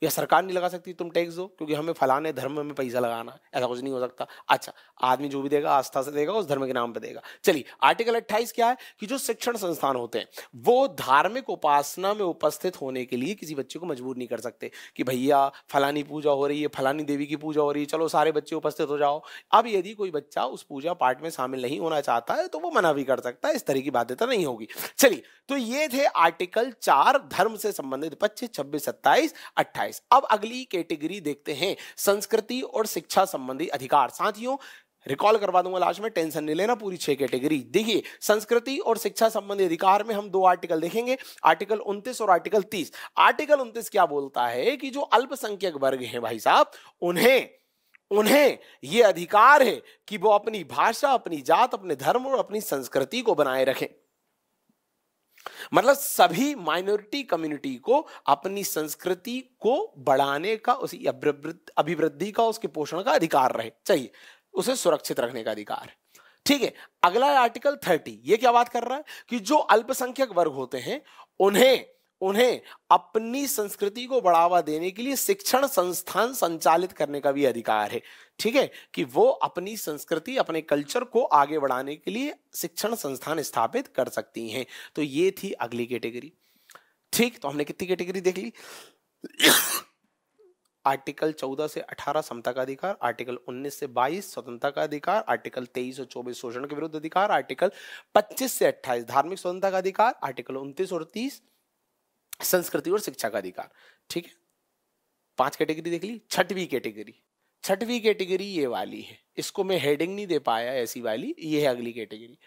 या सरकार नहीं लगा सकती तुम टैक्स दो क्योंकि हमें फलाने धर्म में पैसा लगाना है, ऐसा कुछ नहीं हो सकता। अच्छा, आदमी जो भी देगा आस्था से देगा, उस धर्म के नाम पे देगा। चलिए, आर्टिकल 28 क्या है कि जो शिक्षण संस्थान होते हैं वो धार्मिक उपासना में उपस्थित होने के लिए किसी बच्चे को मजबूर नहीं कर सकते कि भैया फलानी पूजा हो रही है, फलानी देवी की पूजा हो रही है, चलो सारे बच्चे उपस्थित हो जाओ। अब यदि कोई बच्चा उस पूजा पाठ में शामिल नहीं होना चाहता है तो वो मना भी कर सकता है, इस तरह की बाध्यता नहीं होगी। चलिए, तो ये थे आर्टिकल 4 धर्म से संबंधित 25, 26, 27, 28। अब अगली कैटेगरी देखते हैं, संस्कृति और शिक्षा संबंधी अधिकार। साथियों रिकॉल करवा दूंगा लास्ट में, टेंशन नहीं लेना, पूरी 6 कैटेगरी। देखिए, संस्कृति और शिक्षा संबंधी अधिकार में हम 2 आर्टिकल देखेंगे, आर्टिकल 29 और आर्टिकल 30। आर्टिकल 29 क्या बोलता है कि जो अल्पसंख्यक वर्ग हैं भाई साहब, उन्हें यह अधिकार है कि वो अपनी भाषा, अपनी जात, अपने धर्म और अपनी संस्कृति को बनाए रखें। मतलब सभी माइनॉरिटी कम्युनिटी को अपनी संस्कृति को बढ़ाने का, उसी अभिवृद्धि का, उसके पोषण का अधिकार रहे, चाहिए, उसे सुरक्षित रखने का अधिकार है। ठीक है, अगला है आर्टिकल 30। ये क्या बात कर रहा है कि जो अल्पसंख्यक वर्ग होते हैं उन्हें अपनी संस्कृति को बढ़ावा देने के लिए शिक्षण संस्थान संचालित करने का भी अधिकार है। ठीक है, कि वो अपनी संस्कृति, अपने कल्चर को आगे बढ़ाने के लिए शिक्षण संस्थान स्थापित कर सकती हैं। तो ये थी अगली कैटेगरी। ठीक, तो हमने कितनी कैटेगरी देख ली? आर्टिकल 14 से 18 समता का अधिकार, आर्टिकल 19 से 22 स्वतंत्रता का अधिकार, आर्टिकल 23 और 24 शोषण के विरुद्ध अधिकार, आर्टिकल 25 से 28 धार्मिक स्वतंत्रता का अधिकार, आर्टिकल 29 और 30 संस्कृति और शिक्षा का अधिकार। ठीक है, 5 कैटेगरी देख ली। छठवीं कैटेगरी ये वाली है, इसको मैं हेडिंग नहीं दे पाया, ऐसी वाली ये है अगली कैटेगरी,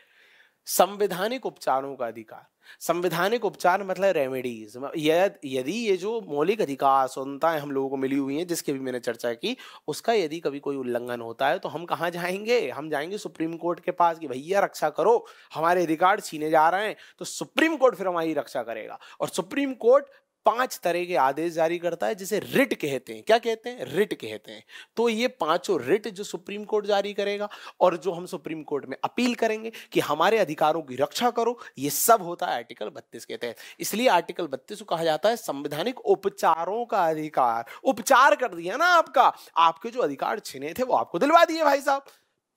संवैधानिक उपचारों का अधिकार। संवैधानिक उपचार मतलब रेमेडीज। यदि ये जो मौलिक अधिकार स्वतंत्रताएं हम लोगों को मिली हुई हैं, जिसकी भी मैंने चर्चा की, उसका यदि कभी कोई उल्लंघन होता है तो हम कहाँ जाएंगे? हम जाएंगे सुप्रीम कोर्ट के पास कि भैया रक्षा करो, हमारे अधिकार छीने जा रहे हैं। तो सुप्रीम कोर्ट फिर हमारी रक्षा करेगा, और सुप्रीम कोर्ट 5 तरह के आदेश जारी करता है जिसे रिट कहते हैं। क्या कहते हैं? रिट कहते हैं। तो ये 5 रिट जो सुप्रीम कोर्ट जारी करेगा और जो हम सुप्रीम कोर्ट में अपील करेंगे कि हमारे अधिकारों की रक्षा करो, ये सब होता है आर्टिकल 32 के तहत। इसलिए आर्टिकल 32 को कहा जाता है संवैधानिक उपचारों का अधिकार। उपचार कर दिया ना आपका, आपके जो अधिकार छिने थे वो आपको दिलवा दिए भाई साहब।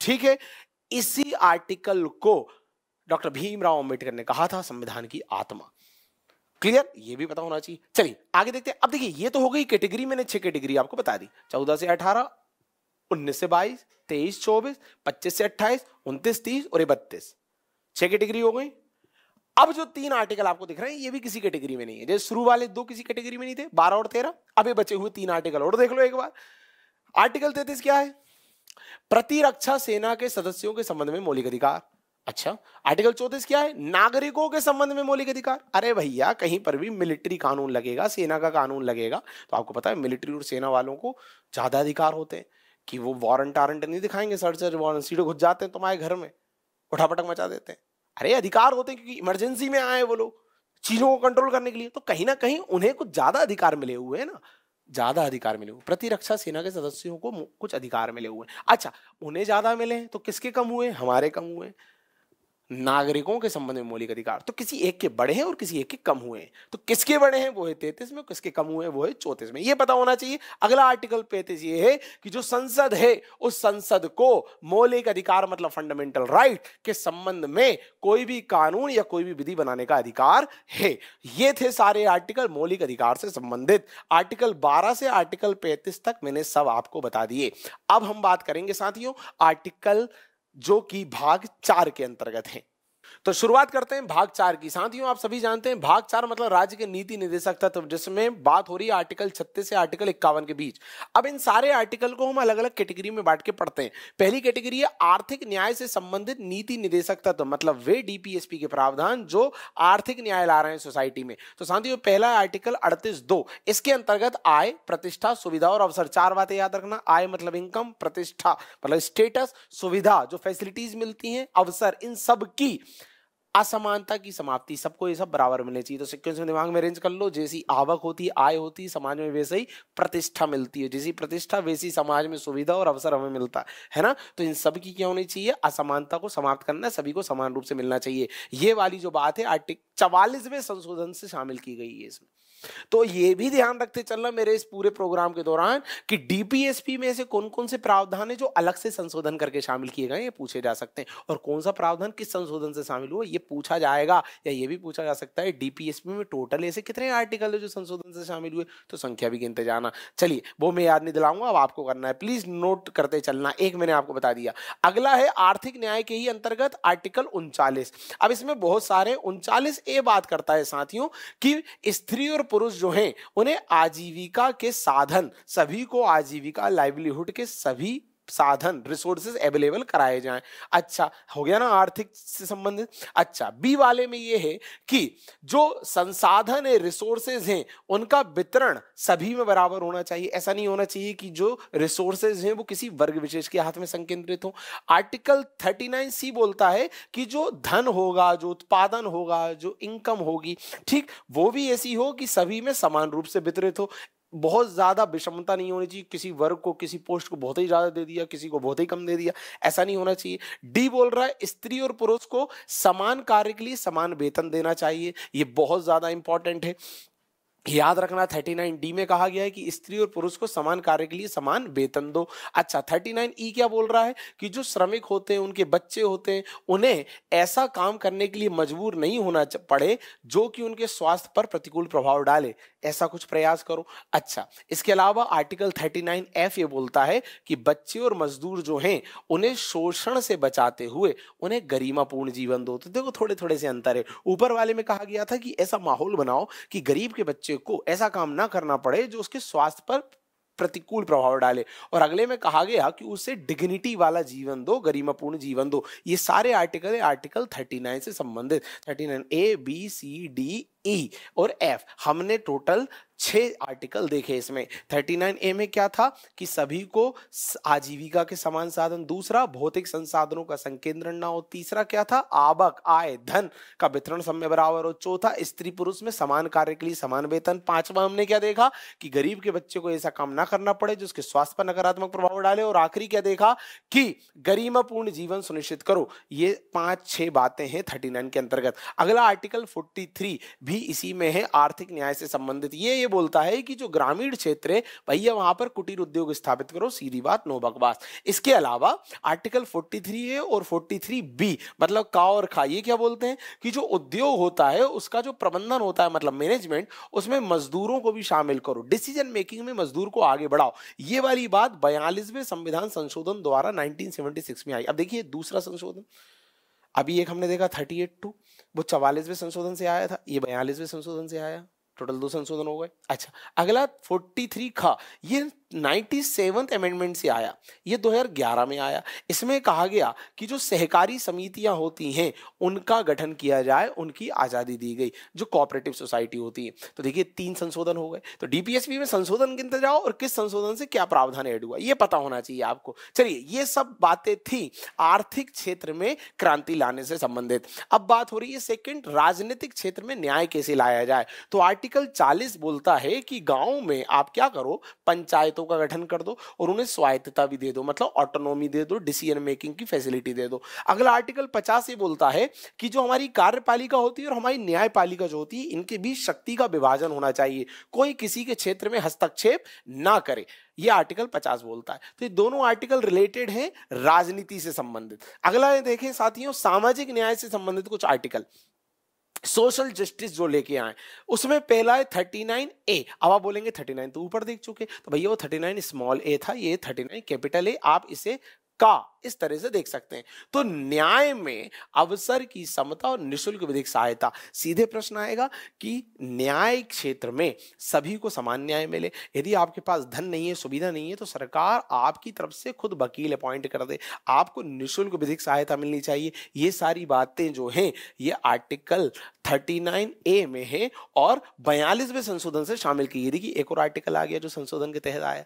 ठीक है, इसी आर्टिकल को डॉक्टर भीमराव अंबेडकर ने कहा था संविधान की आत्मा। क्लियर? ये भी पता होना चाहिए। चलिए आगे देखते हैं। अब देखिए, ये तो हो गई कैटेगरी, मैंने 6 कैटेगरी आपको बता दी, 14 से 18, 19 से 22, 23, 24, 25 से 28, 29, 30 और 32, 6 कैटेगरी हो गई। अब जो 3 आर्टिकल आपको दिख रहे हैं ये भी किसी कैटेगरी में नहीं है, जैसे शुरू वाले 2 किसी कैटेगरी में नहीं थे, 12 और 13। अब ये बचे हुए 3 आर्टिकल और देख लो एक बार। आर्टिकल 33 क्या है? प्रतिरक्षा सेना के सदस्यों के संबंध में मौलिक अधिकार। अच्छा, आर्टिकल 34 क्या है? नागरिकों के संबंध में मौलिक अधिकार। अरे भैया, कहीं पर भी मिलिट्री कानून लगेगा, सेना का कानून लगेगा, तो आपको पता है मिलिट्री और सेना वालों को ज्यादा अधिकार होते हैं कि वो वारंट आरंट नहीं दिखाएंगे, सर्च वारंट, सीधे घुस जाते हैं तुम्हारे घर में, उठापटक मचा देते हैं। अरे अधिकार होते हैं क्योंकि इमरजेंसी में आए वो लोग चीजों को कंट्रोल करने के लिए, तो कहीं ना कहीं उन्हें कुछ ज्यादा अधिकार मिले हुए हैं ना, ज्यादा अधिकार मिले हुए। प्रतिरक्षा सेना के सदस्यों को कुछ अधिकार मिले हुए हैं। अच्छा, उन्हें ज्यादा मिले तो किसके कम हुए? हमारे कम हुए। नागरिकों के संबंध में मौलिक अधिकार। तो किसी एक के बड़े हैं और किसी एक के कम हुए हैं। तो किसके बड़े हैं वो है 33 में, किसके कम हुए हैं वो है 34 में, ये पता होना चाहिए। अगला आर्टिकल 35 ये है कि जो संसद है उस संसद को मौलिक अधिकार मतलब फंडामेंटल राइट के संबंध में कोई भी कानून या कोई भी विधि बनाने का अधिकार है। ये थे सारे आर्टिकल मौलिक अधिकार से संबंधित। आर्टिकल 12 से आर्टिकल 35 तक मैंने सब आपको बता दिए। अब हम बात करेंगे साथियों आर्टिकल जो कि भाग 4 के अंतर्गत है। तो शुरुआत करते हैं भाग 4 की। साथियों आप सभी जानते हैं भाग 4 मतलब राज्य के नीति निर्देशक तत्व, जिसमें बात हो रही है आर्टिकल 36 से आर्टिकल 51 के बीच। अब इन सारे आर्टिकल को हम अलग अलग कैटेगरी में बांट के पढ़ते हैं। पहली कैटेगरी है आर्थिक न्याय से संबंधित नीति निर्देशक तत्व, मतलब वे डीपीएसपी के प्रावधान जो आर्थिक न्याय ला रहे हैं सोसाइटी में। तो साथियों पहला आर्टिकल 38(2), इसके अंतर्गत आय, प्रतिष्ठा, सुविधा और अवसर, 4 बातें याद रखना। आय मतलब इनकम, प्रतिष्ठा मतलब स्टेटस, सुविधा जो फैसिलिटीज मिलती हैं, अवसर इन सब की असमानता की समाप्ति, सबको ये सब बराबर मिलने चाहिए। तो सीक्वेंस में दिमाग में अरेंज कर लो, जैसी आवक होती है, आय होती है समाज में, वैसे ही प्रतिष्ठा मिलती है, जैसी प्रतिष्ठा वैसी समाज में सुविधा और अवसर हमें मिलता है ना। तो इन सब की क्या होनी चाहिए, असमानता को समाप्त करना, सभी को समान रूप से मिलना चाहिए। ये वाली जो बात है आर्टिकल 44वें संशोधन से शामिल की गई है इसमें। तो ये भी ध्यान रखते चलना मेरे इस पूरे प्रोग्राम के दौरान कि डीपीएसपी में से कौन कौन से प्रावधान है जो अलग से संशोधन करके शामिल किए गए, ये पूछे जा सकते हैं। और कौन सा प्रावधान किस संशोधन से शामिल हुआ ये पूछा जाएगा। या ये भी पूछा जा सकता है डीपीएसपी में टोटल ऐसे कितने आर्टिकल है जो संशोधन से शामिल हुए, तो संख्या भी गिनते जाना। चलिए वो मैं याद नहीं दिलाऊंगा, अब आपको करना है, प्लीज नोट करते चलना। एक मैंने आपको बता दिया। अगला है आर्थिक न्याय के ही अंतर्गत आर्टिकल 39। अब इसमें बहुत सारे 39A बात करता है साथियों कि स्त्री और पुरुष जो हैं उन्हें आजीविका के साधन, सभी को आजीविका लाइवलीहुड के सभी साधन रिसोर्सेज अवेलेबल कराए जाएं। अच्छा हो गया ना आर्थिक से संबंधित। अच्छा बी वाले में ये है कि जो संसाधन है, रिसोर्सेज हैं, उनका वितरण सभी में बराबर होना चाहिए। ऐसा नहीं होना चाहिए कि जो रिसोर्सेज हैं वो किसी वर्ग विशेष के हाथ में संकेंद्रित हो। आर्टिकल 39C बोलता है कि जो धन होगा, जो उत्पादन होगा, जो इनकम होगी, ठीक, वो भी ऐसी हो कि सभी में समान रूप से वितरित हो। बहुत ज्यादा विषमता नहीं होनी चाहिए, किसी वर्ग को, किसी पोस्ट को बहुत ही ज्यादा दे दिया, किसी को बहुत ही कम दे दिया, ऐसा नहीं होना चाहिए। डी बोल रहा है स्त्री और पुरुष को समान कार्य के लिए समान वेतन देना चाहिए। ये बहुत ज्यादा इंपॉर्टेंट है, याद रखना। 39D में कहा गया है कि स्त्री और पुरुष को समान कार्य के लिए समान वेतन दो। अच्छा 39E क्या बोल रहा है कि जो श्रमिक होते हैं, उनके बच्चे होते हैं, उन्हें ऐसा काम करने के लिए मजबूर नहीं होना पड़े जो कि उनके स्वास्थ्य पर प्रतिकूल प्रभाव डाले, ऐसा कुछ प्रयास करो। अच्छा इसके अलावा आर्टिकल 39F ये बोलता है कि बच्चे और मजदूर जो हैं उन्हें शोषण से बचाते हुए उन्हें गरिमापूर्ण जीवन दो। तो देखो थोड़े थोड़े से अंतर है। ऊपर वाले में कहा गया था कि ऐसा माहौल बनाओ कि गरीब के बच्चे को ऐसा काम ना करना पड़े जो उसके स्वास्थ्य पर प्रतिकूल प्रभाव डाले, और अगले में कहा गया कि उसे डिग्निटी वाला जीवन दो, गरिमापूर्ण जीवन दो। ये सारे आर्टिकल है आर्टिकल 39 से संबंधित। 39A B C D E और F, हमने टोटल 6 आर्टिकल देखे इसमें। 39A में क्या था कि सभी को आजीविका के समान साधन, दूसरा भौतिक संसाधनों का संकेंद्रण ना हो, तीसरा क्या था आवक, आय, धन का वितरण सब में बराबर हो, चौथा स्त्री पुरुष में समान कार्य के लिए समान वेतन, पांचवा हमने क्या देखा कि गरीब के बच्चे को ऐसा काम ना करना पड़े जो उसके स्वास्थ्य पर नकारात्मक प्रभाव डाले, और आखिरी क्या देखा कि गरिमापूर्ण जीवन सुनिश्चित करो। ये 5-6 बातें हैं 39 के अंतर्गत। अगला आर्टिकल 43 भी इसी में है, आर्थिक न्याय से संबंधित। ये बोलता है कि जो ग्रामीण क्षेत्र है भैया वहां पर कुटीर उद्योग स्थापित करो, सीधी बात, नो बकवास। इसके अलावा आर्टिकल 43A और 43B मतलब का और खा, ये क्या बोलते हैं कि जो उद्योग होता है उसका जो प्रबंधन होता है मतलब मैनेजमेंट, उसमें मजदूरों को भी शामिल करो, डिसीजन मेकिंग में मजदूर को आगे बढ़ाओ। ये वाली बात 42वें संविधान संशोधन द्वारा 1976 में आई। अब देखिए दूसरा संशोधन, अभी एक हमने देखा 38(2), वो 44वें संशोधन से आया था, ये 42वें संशोधन से आया, टोटल 2 संशोधन हो गए। अच्छा अगला 43 खा, ये 97th अमेंडमेंट से आया, ये 2011 में आया। इसमें कहा गया कि जो सहकारी समितियां होती हैं उनका गठन किया जाए, उनकी आजादी दी गई, जो कोऑपरेटिव सोसाइटी होती है। तो देखिए 3 संशोधन हो गए। तो डीपीएसपी में संशोधन गिनते जाओ और किस संशोधन से क्या प्रावधान ऐड हुआ ये पता होना चाहिए आपको। चलिए ये सब बातें थी आर्थिक क्षेत्र में क्रांति लाने से संबंधित। अब बात हो रही है सेकंड, राजनीतिक क्षेत्र में न्याय कैसे लाया जाए। तो आर्टिकल 40 बोलता है कि गांव में आप क्या करो, पंचायतों पंचायतों का गठन कर दो और उन्हें स्वायत्तता भी दे दो, मतलब ऑटोनॉमी दे दो, डिसीजन मेकिंग की फैसिलिटी दे दो। अगला आर्टिकल 50 ये बोलता है कि जो हमारी कार्यपालिका होती है और हमारी न्यायपालिका जो होती है, इनके बीच शक्ति का विभाजन होना चाहिए, कोई किसी के क्षेत्र में हस्तक्षेप ना करे, ये आर्टिकल 50 बोलता है। तो ये दोनों आर्टिकल रिलेटेड हैं राजनीति से संबंधित। अगला ये देखें साथियों, सामाजिक न्याय से संबंधित कुछ आर्टिकल, सोशल जस्टिस जो लेके आए, उसमें पहला है 39A। अब आप बोलेंगे 39 तो ऊपर देख चुके, तो भैया वो 39 स्मॉल ए था, ये 39 कैपिटल ए, आप इसे का इस तरह से देख सकते हैं। तो न्याय में अवसर की समता और निःशुल्क विधिक सहायता, सीधे प्रश्न आएगा कि न्याय क्षेत्र में सभी को समान न्याय मिले। यदि आपके पास धन नहीं है, सुविधा नहीं है, तो सरकार आपकी तरफ से खुद वकील अपॉइंट कर दे, आपको निःशुल्क विधिक सहायता मिलनी चाहिए। ये सारी बातें जो हैं ये आर्टिकल 39A में है और 42वें संशोधन से शामिल की गई। देखिए एक और आर्टिकल आ गया जो संशोधन के तहत आया,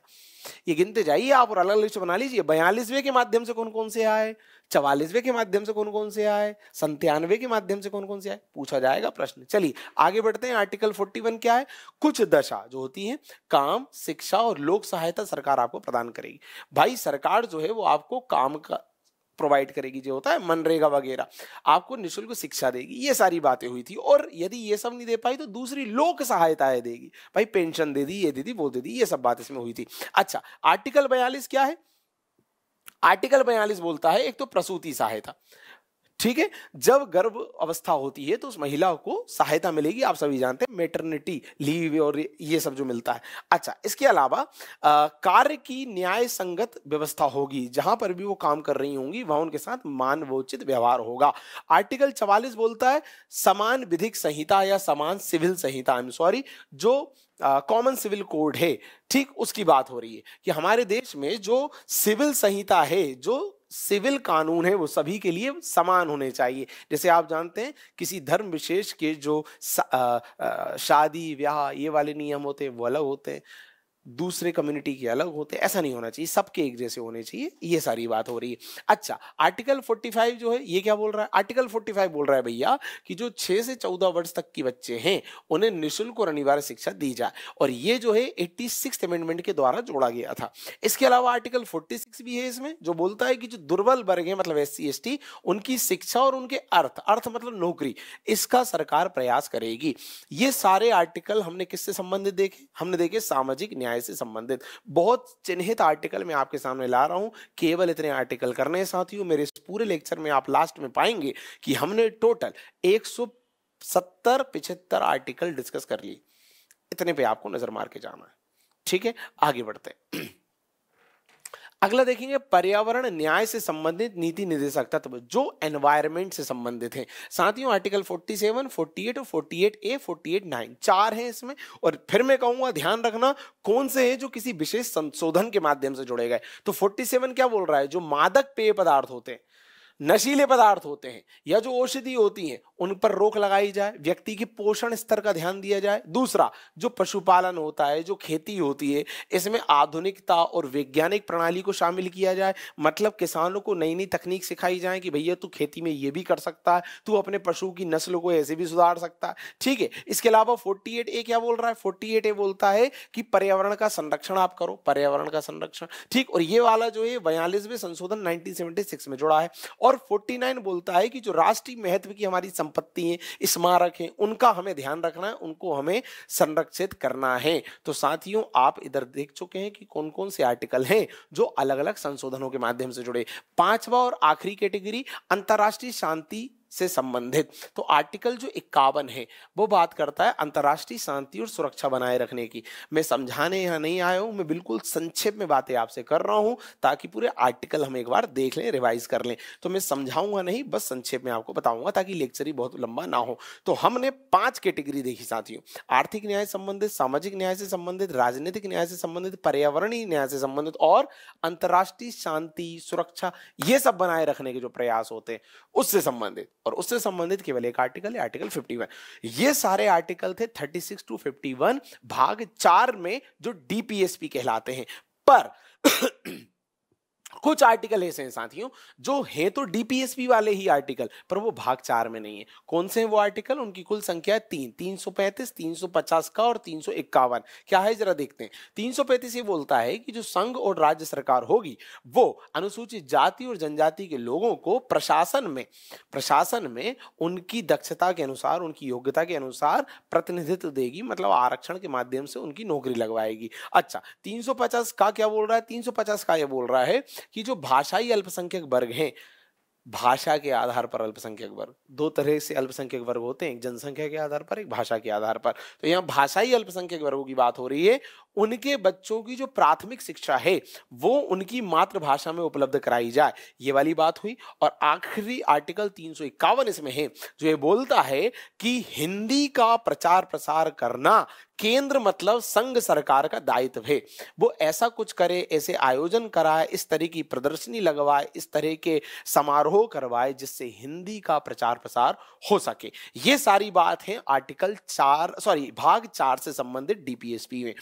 ये गिनते जाइए आप और अलग लिस्ट बना लीजिए। 42वें के माध्यम से कौन कौन से आए, 44वें के माध्यम से कौन कौन से आए, 97वें के माध्यम से कौन कौन से आए, पूछा जाएगा प्रश्न। चलिए आगे बढ़ते हैं। आर्टिकल 41 क्या है, कुछ दशा जो होती है, काम, शिक्षा और लोक सहायता सरकार आपको प्रदान करेगी। भाई सरकार जो है वो आपको काम का प्रोवाइड करेगी, जो होता है मनरेगा वगैरह, आपको निःशुल्क शिक्षा देगी, ये सारी बातें हुई थी। और यदि ये सब नहीं दे पाई तो दूसरी लोक सहायताएं देगी, भाई पेंशन दे दी, ये दे दी, वो दे दी, ये सब बात इसमें हुई थी। अच्छा, आर्टिकल 42 क्या है, आर्टिकल 42 बोलता है एक तो प्रसूति सहायता, ठीक है, जब गर्भ अवस्था होती है तो उस महिला को सहायता मिलेगी, आप सभी जानते हैं मेटर्निटी लीव और ये सब जो मिलता है। अच्छा, इसके अलावा कार्य की न्याय संगत व्यवस्था होगी, जहां पर भी वो काम कर रही होंगी वहां उनके साथ मानवोचित व्यवहार होगा। आर्टिकल 44 बोलता है समान विधिक संहिता या समान सिविल संहिता, आई एम सॉरी, जो कॉमन सिविल कोड है, ठीक, उसकी बात हो रही है कि हमारे देश में जो सिविल संहिता है, जो सिविल कानून है, वो सभी के लिए समान होने चाहिए। जैसे आप जानते हैं किसी धर्म विशेष के जो शादी ब्याह ये वाले नियम होते हैं वो अलग होते हैं, दूसरे कम्युनिटी के अलग होते हैं, ऐसा नहीं होना चाहिए, सबके एक जैसे होने चाहिए, ये सारी बात हो रही है। अच्छा, आर्टिकल 45 जो है ये क्या बोल रहा है, आर्टिकल 45 बोल रहा है भैया कि जो 6 से 14 वर्ष तक के बच्चे हैं उन्हें निःशुल्क और अनिवार्य शिक्षा दी जाए, और ये जो है 86th अमेंडमेंट के द्वारा जोड़ा गया था। इसके अलावा आर्टिकल 46 भी है इसमें, जो बोलता है कि जो दुर्बल वर्ग है, मतलब SC ST, उनकी शिक्षा और उनके अर्थ मतलब नौकरी, इसका सरकार प्रयास करेगी। ये सारे आर्टिकल हमने किससे संबंधित देखे, हमने देखे सामाजिक न्याय से संबंधित। बहुत चिन्हित आर्टिकल मैं आपके सामने ला रहा हूं, केवल इतने आर्टिकल करने हैं साथियों। मेरे इस पूरे लेक्चर में आप लास्ट में पाएंगे कि हमने टोटल 170-75 आर्टिकल डिस्कस कर लिए, इतने पे आपको नजर मार के जाना है, ठीक है। आगे बढ़ते हैं, अगला देखेंगे पर्यावरण न्याय से संबंधित नीति निर्देशक तत्व जो एनवायरमेंट से संबंधित हैं। साथियों आर्टिकल 47, 48 और 48A, 48(9) 4 हैं इसमें, और फिर मैं कहूंगा ध्यान रखना कौन से हैं जो किसी विशेष संशोधन के माध्यम से जोड़े गए। तो 47 क्या बोल रहा है, जो मादक पेय पदार्थ होते हैं, नशीले पदार्थ होते हैं या जो औषधि होती हैं उन पर रोक लगाई जाए, व्यक्ति की पोषण स्तर का ध्यान दिया जाए। दूसरा, जो पशुपालन होता है, जो खेती होती है, इसमें आधुनिकता और वैज्ञानिक प्रणाली को शामिल किया जाए, मतलब किसानों को नई नई तकनीक सिखाई जाए कि भैया तू खेती में ये भी कर सकता है, तू अपने पशु की नस्ल को ऐसे भी सुधार सकता है, ठीक है। इसके अलावा 48A क्या बोल रहा है, 48A बोलता है कि पर्यावरण का संरक्षण आप करो, पर्यावरण का संरक्षण, ठीक। और ये वाला जो है 42वें संशोधन 1976 में जोड़ा है। और 49 बोलता है कि जो राष्ट्रीय महत्व की हमारी संपत्ति है, स्मारक हैं, उनका हमें ध्यान रखना है, उनको हमें संरक्षित करना है। तो साथियों आप इधर देख चुके हैं कि कौन कौन से आर्टिकल हैं जो अलग अलग संशोधनों के माध्यम से जुड़े। पांचवा और आखिरी कैटेगरी अंतरराष्ट्रीय शांति से संबंधित। तो आर्टिकल जो 51 है वो बात करता है अंतरराष्ट्रीय शांति और सुरक्षा बनाए रखने की। मैं समझाने यहाँ नहीं आया हूं, मैं बिल्कुल संक्षेप में बातें आपसे कर रहा हूं ताकि पूरे आर्टिकल हम एक बार देख लें, रिवाइज कर लें। तो मैं समझाऊंगा नहीं, बस संक्षेप में आपको बताऊंगा ताकि लेक्चर ही बहुत लंबा ना हो। तो हमने 5 कैटेगरी देखी साथियों, आर्थिक न्याय से संबंधित, सामाजिक न्याय से संबंधित, राजनीतिक न्याय से संबंधित, पर्यावरणीय न्याय से संबंधित और अंतरराष्ट्रीय शांति सुरक्षा, ये सब बनाए रखने के जो प्रयास होते हैं उससे संबंधित। और उससे संबंधित केवल एक आर्टिकल है, आर्टिकल 51। ये सारे आर्टिकल थे 36 to 51 भाग 4 में, जो DPSP कहलाते हैं। पर कुछ आर्टिकल ऐसे हैं साथियों जो है तो डीपीएसपी वाले ही आर्टिकल, पर वो भाग 4 में नहीं है। कौन से हैं वो आर्टिकल? उनकी कुल संख्या है 335, 350 का और 351। क्या है जरा देखते हैं। 335 ये बोलता है कि जो संघ और राज्य सरकार होगी वो अनुसूचित जाति और जनजाति के लोगों को प्रशासन में उनकी दक्षता के अनुसार, उनकी योग्यता के अनुसार प्रतिनिधित्व देगी, मतलब आरक्षण के माध्यम से उनकी नौकरी लगवाएगी। अच्छा, 350 का क्या बोल रहा है? 350 का ये बोल रहा है कि जो भाषाई अल्पसंख्यक वर्ग हैं, भाषा के आधार पर अल्पसंख्यक वर्ग, दो तरह से अल्पसंख्यक वर्ग होते हैं, एक जनसंख्या के आधार पर, एक भाषा के आधार पर। तो यहाँ भाषाई अल्पसंख्यक वर्गों की बात हो रही है। उनके बच्चों की जो प्राथमिक शिक्षा है वो उनकी मातृभाषा में उपलब्ध कराई जाए, ये वाली बात हुई। और आखिरी आर्टिकल 351 इसमें है जो ये बोलता है कि हिंदी का प्रचार प्रसार करना केंद्र मतलब संघ सरकार का दायित्व है। वो ऐसा कुछ करे, ऐसे आयोजन कराए, इस तरह की प्रदर्शनी लगवाए, इस तरह के समारोह करवाए जिससे हिंदी का प्रचार प्रसार हो सके। ये सारी बात है आर्टिकल 4 भाग 4 से संबंधित डीपीएसपी में।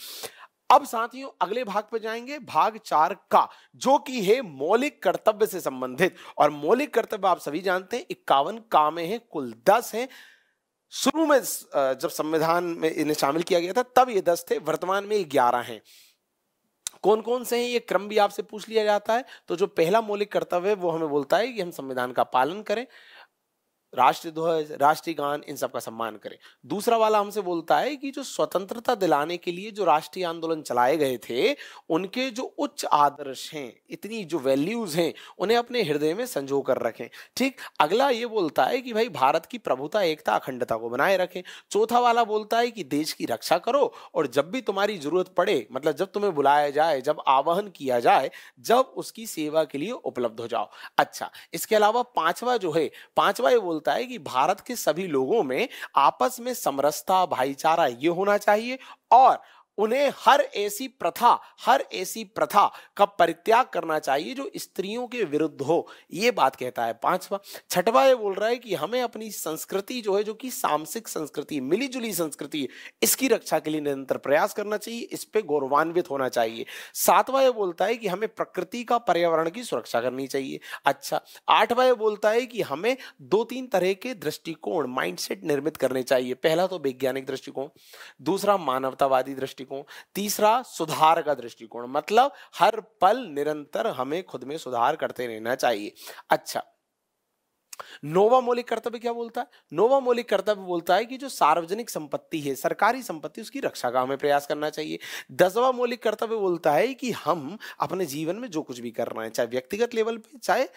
अब साथियों अगले भाग पर जाएंगे, भाग 4 का, जो कि है मौलिक कर्तव्य से संबंधित। और मौलिक कर्तव्य आप सभी जानते हैं 51 का में है, कुल 10 है। शुरू में जब संविधान में इन्हें शामिल किया गया था तब ये 10 थे, वर्तमान में 11 हैं। कौन कौन से हैं ये क्रम भी आपसे पूछ लिया जाता है। तो जो पहला मौलिक कर्तव्य है वो हमें बोलता है कि हम संविधान का पालन करें, राष्ट्रीय ध्वज, राष्ट्रीय गान, इन सब का सम्मान करें। दूसरा वाला हमसे बोलता है कि जो स्वतंत्रता दिलाने के लिए जो राष्ट्रीय आंदोलन चलाए गए थे उनके जो उच्च आदर्श हैं, इतनी जो वैल्यूज हैं, उन्हें अपने हृदय में संजो कर रखें। ठीक। अगला ये बोलता है कि भाई भारत की प्रभुता, एकता, अखंडता को बनाए रखें। चौथा वाला बोलता है कि देश की रक्षा करो और जब भी तुम्हारी जरूरत पड़े, मतलब जब तुम्हें बुलाया जाए, जब आह्वान किया जाए, जब उसकी सेवा के लिए उपलब्ध हो जाओ। अच्छा, इसके अलावा पांचवा जो है, पांचवा ये बोलता है कि भारत के सभी लोगों में आपस में समरसता, भाईचारा ये होना चाहिए और उन्हें हर ऐसी प्रथा का परित्याग करना चाहिए जो स्त्रियों के विरुद्ध हो, ये बात कहता है पांचवा। छठवा ये बोल रहा है कि हमें अपनी संस्कृति जो है, जो कि सामसिक संस्कृति, मिलीजुली संस्कृति, इसकी रक्षा के लिए निरंतर प्रयास करना चाहिए, इस पे गौरवान्वित होना चाहिए। सातवां ये बोलता है कि हमें प्रकृति का, पर्यावरण की सुरक्षा करनी चाहिए। अच्छा, आठवां ये बोलता है कि हमें 2-3 तरह के दृष्टिकोण, माइंडसेट निर्मित करने चाहिए। पहला तो वैज्ञानिक दृष्टिकोण, दूसरा मानवतावादी दृष्टिकोण, तीसरा सुधार का दृष्टिकोण, मतलब हर पल निरंतर हमें खुद में सुधार करते रहना चाहिए। अच्छा, नौवां मौलिक कर्तव्य क्या बोलता है? नौवां मौलिक कर्तव्य बोलता है कि जो सार्वजनिक संपत्ति है, सरकारी संपत्ति, उसकी रक्षा का हमें प्रयास करना चाहिए। 10वां मौलिक कर्तव्य बोलता है कि हम अपने जीवन में जो कुछ भी कर रहे हैं, चाहे व्यक्तिगत लेवल पे, चाहे